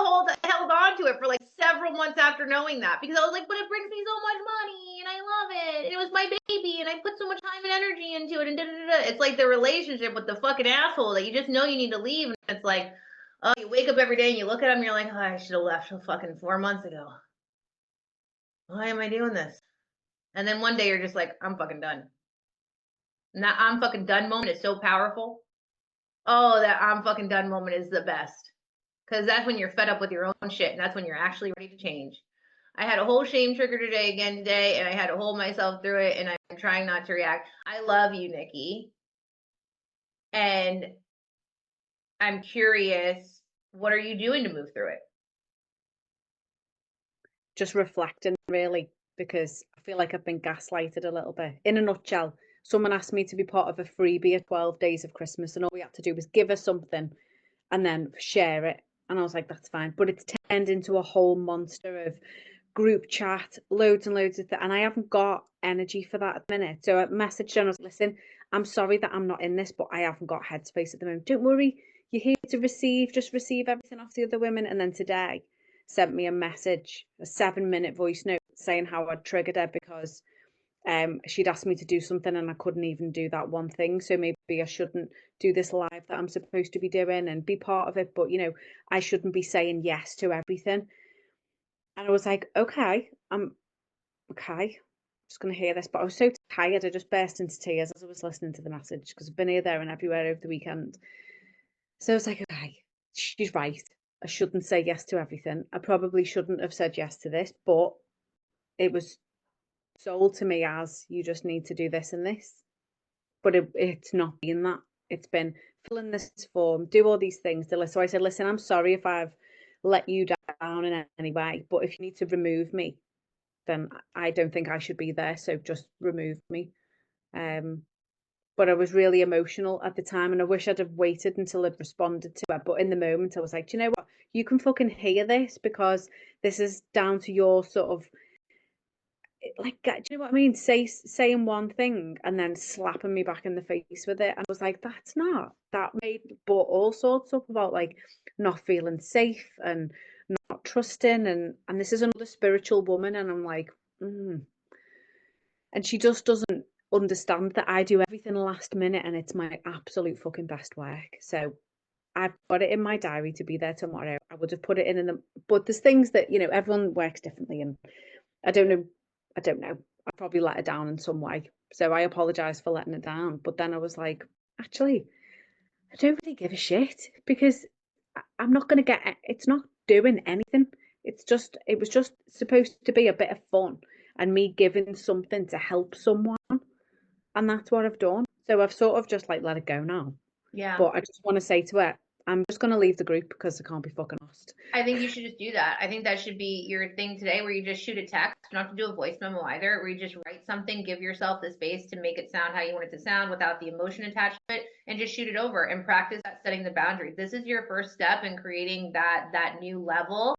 held on to it for like several months after knowing that, because I was like, but it brings me so much money and I love it. And it was my baby and I put so much time and energy into it and da da da da. It's like the relationship with the fucking asshole that you just know you need to leave. And it's like, oh, you wake up every day and you look at him and you're like, oh, I should have left fucking 4 months ago. Why am I doing this? And then one day you're just like, I'm fucking done. And that I'm fucking done moment is so powerful. Oh, that I'm fucking done moment is the best. Because that's when you're fed up with your own shit, and that's when you're actually ready to change. I had a whole shame trigger today, and I had to hold myself through it, and I'm trying not to react. I love you, Nikki. And I'm curious, what are you doing to move through it? Just reflecting, really, because I feel like I've been gaslighted a little bit. In a nutshell, someone asked me to be part of a freebie at 12 Days of Christmas, and all we had to do was give her something and then share it. And I was like, that's fine. But it's turned into a whole monster of group chat, loads and loads of and I haven't got energy for that at the minute. So I messaged her and I was like, listen, I'm sorry that I'm not in this, but I haven't got headspace at the moment. Don't worry, you're here to receive, just receive everything off the other women. And then today sent me a message, a 7-minute voice note saying how I'd triggered her because she'd asked me to do something and I couldn't even do that one thing. So maybe I shouldn't do this live that I'm supposed to be doing and be part of it. But, you know, I shouldn't be saying yes to everything. And I was like, okay, I'm okay. Just going to hear this. But I was so tired. I just burst into tears as I was listening to the message because I've been here, there, and everywhere over the weekend. So I was like, okay, she's right. I shouldn't say yes to everything. I probably shouldn't have said yes to this, but it was sold to me as you just need to do this and this. But it's not been that. It's been fill in this form, do all these things. So I said, listen, I'm sorry if I've let you down in any way, but if you need to remove me, then I don't think I should be there. So just remove me. But I was really emotional at the time and I wish I'd have waited until I'd responded to her. But in the moment, I was like, do you know what? You can fucking hear this because this is down to your sort of like, do you know what I mean? Saying one thing and then slapping me back in the face with it. And I was like, that's not, that made, but all sorts up about like not feeling safe and not trusting. And this is another spiritual woman. And I'm like, and she just doesn't understand that I do everything last minute and it's my absolute fucking best work. So I've got it in my diary to be there tomorrow. I would have put it in the, but there's things that, you know, everyone works differently and I don't know. I probably let her down in some way. So I apologize for letting her down. But then I was like, actually, I don't really give a shit because I'm not going to get, it's not doing anything. It was just supposed to be a bit of fun and me giving something to help someone. And that's what I've done. So I've sort of just like let it go now. Yeah. But I just want to say to her, I'm just going to leave the group because I can't be fucking lost. I think you should just do that. I think that should be your thing today where you just shoot a text. You don't have to do a voice memo either, where you just write something, give yourself the space to make it sound how you want it to sound without the emotion attached to it, and just shoot it over and practice that setting the boundaries. This is your first step in creating that new level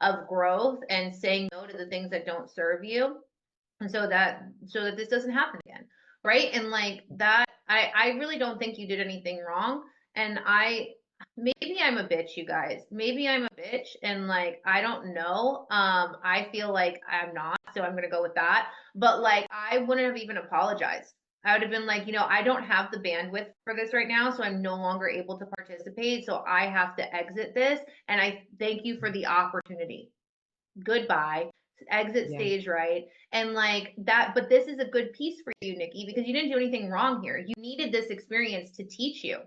of growth and saying no to the things that don't serve you. And so that this doesn't happen again. Right. And like that, I really don't think you did anything wrong. And maybe I'm a bitch, you guys. Maybe I'm a bitch and like I don't know. I feel like I'm not, so I'm gonna go with that. But like I wouldn't have even apologized. I would have been like, I don't have the bandwidth for this right now, so I'm no longer able to participate. So I have to exit this. And I thank you for the opportunity. Goodbye. Exit stage right. And like that, but this is a good piece for you, Nikki, because you didn't do anything wrong here. You needed this experience to teach you.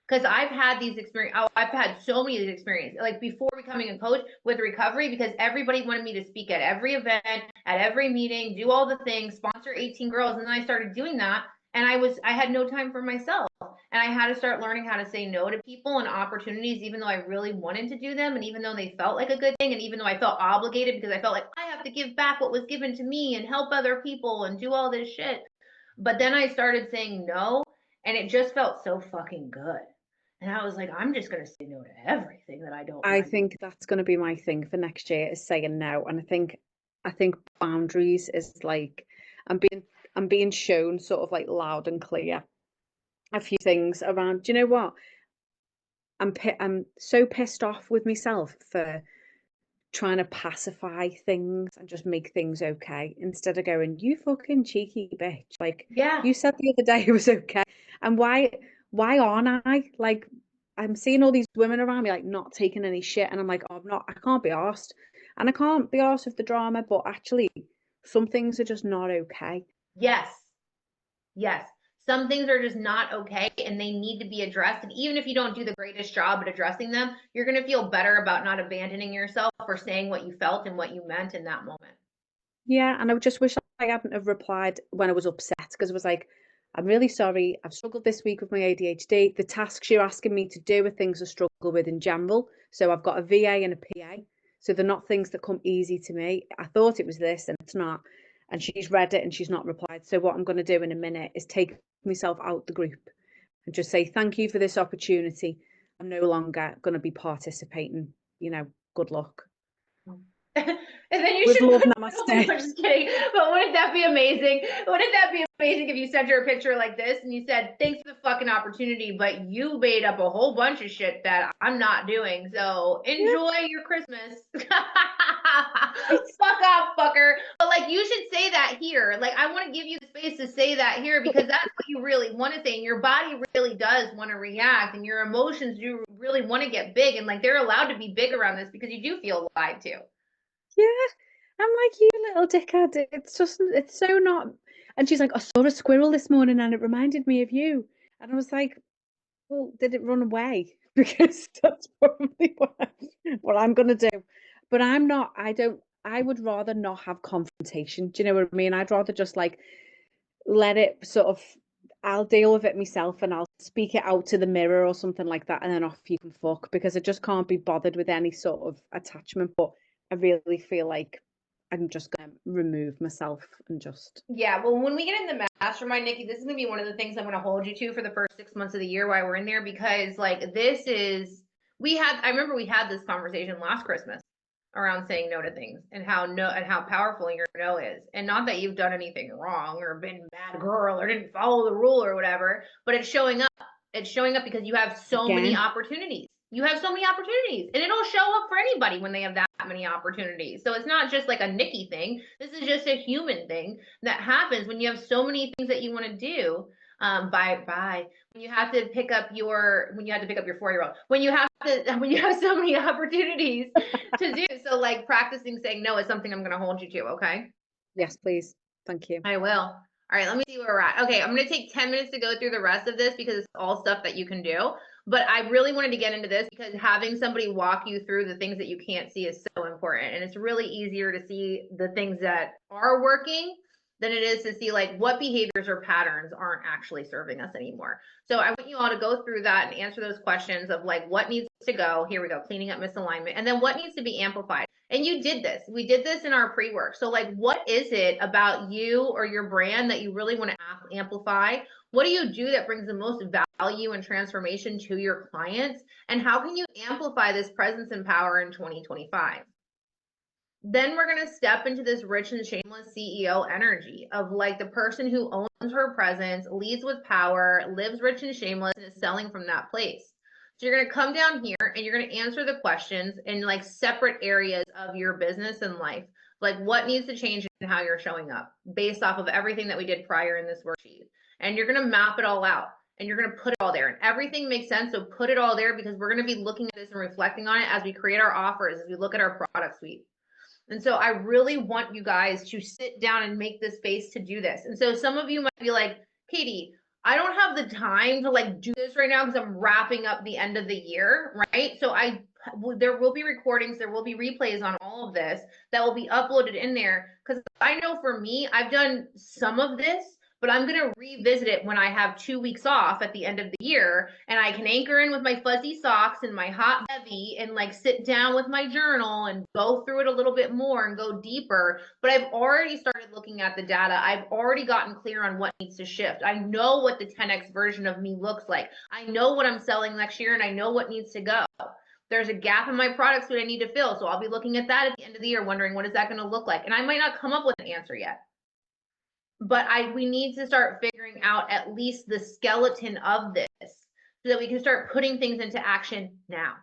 Because I've had these experience. I've had so many of these experiences, like before becoming a coach with recovery, because everybody wanted me to speak at every event, at every meeting, do all the things, sponsor 18 girls. And then I started doing that. And I had no time for myself. And I had to start learning how to say no to people and opportunities, even though I really wanted to do them. And even though they felt like a good thing. And even though I felt obligated because I felt like I have to give back what was given to me and help other people and do all this shit. But then I started saying no. And it just felt so fucking good. And I was like, I'm just going to say no to everything that I don't I want. think that's going to be my thing for next year is saying no. And I think boundaries is like I'm being shown sort of like loud and clear a few things around, do you know what? I'm so pissed off with myself for trying to pacify things and just make things okay instead of going, you fucking cheeky bitch. Like Yeah. you said the other day it was okay. And why aren't I? Like I'm seeing all these women around me like not taking any shit and I'm like, oh, I can't be arsed. And I can't be arsed with the drama, but actually some things are just not okay. Yes. Yes. Some things are just not okay and they need to be addressed. And even if you don't do the greatest job at addressing them, you're going to feel better about not abandoning yourself for saying what you felt and what you meant in that moment. Yeah, and I just wish I hadn't have replied when I was upset because it was like, I'm really sorry. I've struggled this week with my ADHD. The tasks you're asking me to do are things I struggle with in general. So I've got a VA and a PA. So they're not things that come easy to me. I thought it was this and it's not. And she's read it and she's not replied. So what I'm going to do in a minute is take myself out the group and just say, thank you for this opportunity. I'm no longer going to be participating. Good luck. And then you With should love, put, namaste. I'm just kidding. But wouldn't that be amazing? Wouldn't that be amazing if you sent her a picture like this and you said, thanks for the fucking opportunity, but you made up a whole bunch of shit that I'm not doing. So enjoy your Christmas. Fuck off, fucker. But like you should say that here. Like I want to give you the space to say that here because that's what you really want to say. And your body really does want to react and your emotions do really want to get big. And like they're allowed to be big around this because you do feel lied to. Yeah, I'm like, you little dickhead. It's so not. And she's like, I saw a squirrel this morning and it reminded me of you. And I was like, well, did it run away? Because that's probably what I'm gonna do. But I would rather not have confrontation. Do you know what I mean? I'd rather just like let it sort of, I'll deal with it myself and I'll speak it out to the mirror or something like that, and then off you can fuck because I just can't be bothered with any sort of attachment. But I really feel like I'm just gonna remove myself and just. Yeah, well, when we get in the mastermind, Nikki, this is gonna be one of the things I'm gonna hold you to for the first 6 months of the year while we're in there because like I remember we had this conversation last Christmas around saying no to things and how powerful your no is. And not that you've done anything wrong or been a bad girl or didn't follow the rule or whatever, but it's showing up. It's showing up because you have so many opportunities. You have so many opportunities and it'll show up for anybody when they have that many opportunities. So it's not just like a Nikki thing. This is just a human thing that happens when you have so many things that you want to do. When you have to pick up your 4-year-old, when you have so many opportunities to do. So like practicing saying no is something I'm going to hold you to. Okay. Yes, please. Thank you. I will. All right, let me see where we're at. Okay, I'm going to take 10 minutes to go through the rest of this because it's all stuff that you can do. But I really wanted to get into this because having somebody walk you through the things that you can't see is so important. And it's really easier to see the things that are working than it is to see like what behaviors or patterns aren't actually serving us anymore. So I want you all to go through that and answer those questions of like what needs to go. Here we go, cleaning up misalignment. And then what needs to be amplified. And you did this. We did this in our pre-work. So like, what is it about you or your brand that you really want to amplify? What do you do that brings the most value and transformation to your clients? And how can you amplify this presence and power in 2025? Then we're going to step into this rich and shameless CEO energy of like the person who owns her presence, leads with power, lives rich and shameless, and is selling from that place. So you're going to come down here and you're going to answer the questions in like separate areas of your business and life. Like what needs to change and how you're showing up based off of everything that we did prior in this worksheet. And you're going to map it all out and you're going to put it all there and everything makes sense. So put it all there because we're going to be looking at this and reflecting on it as we create our offers, as we look at our product suite. And so I really want you guys to sit down and make the space to do this. And so some of you might be like, Katie, I don't have the time to like do this right now because I'm wrapping up the end of the year, right? So there will be recordings, there will be replays on all of this that will be uploaded in there because I know for me, I've done some of this, but I'm going to revisit it when I have 2 weeks off at the end of the year and I can anchor in with my fuzzy socks and my hot bevy and like sit down with my journal and go through it a little bit more and go deeper. But I've already started looking at the data. I've already gotten clear on what needs to shift. I know what the 10X version of me looks like. I know what I'm selling next year and I know what needs to go. There's a gap in my product suite I need to fill. So I'll be looking at that at the end of the year, wondering what is that going to look like? And I might not come up with an answer yet. but we need to start figuring out at least the skeleton of this so that we can start putting things into action now.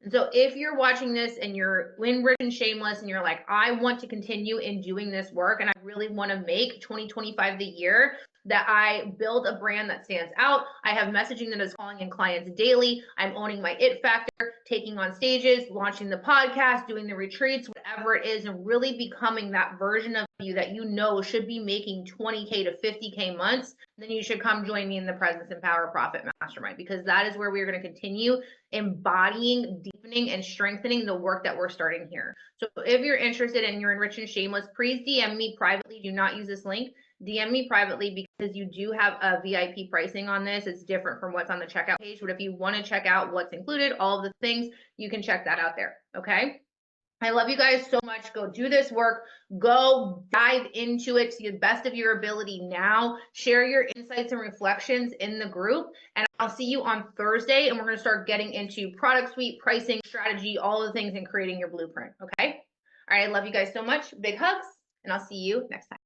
And so if you're watching this and you're rich and shameless and you're like, I want to continue in doing this work and I really want to make 2025 the year that I build a brand that stands out. I have messaging that is calling in clients daily. I'm owning my it factor, taking on stages, launching the podcast, doing the retreats, whatever it is, and really becoming that version of you that you know should be making 20K to 50K months. Then you should come join me in the Presence and Power Profit Mastermind, because that is where we're going to continue embodying, deepening, and strengthening the work that we're starting here. So if you're interested and you're in Rich and Shameless, please DM me privately. Do not use this link. DM me privately, because you do have a VIP pricing on this. It's different from what's on the checkout page. But if you want to check out what's included, all of the things, you can check that out there. Okay. I love you guys so much. Go do this work. Go dive into it to the best of your ability now. Share your insights and reflections in the group. And I'll see you on Thursday. And we're going to start getting into product suite, pricing, strategy, all the things, and creating your blueprint. Okay. All right. I love you guys so much. Big hugs. And I'll see you next time.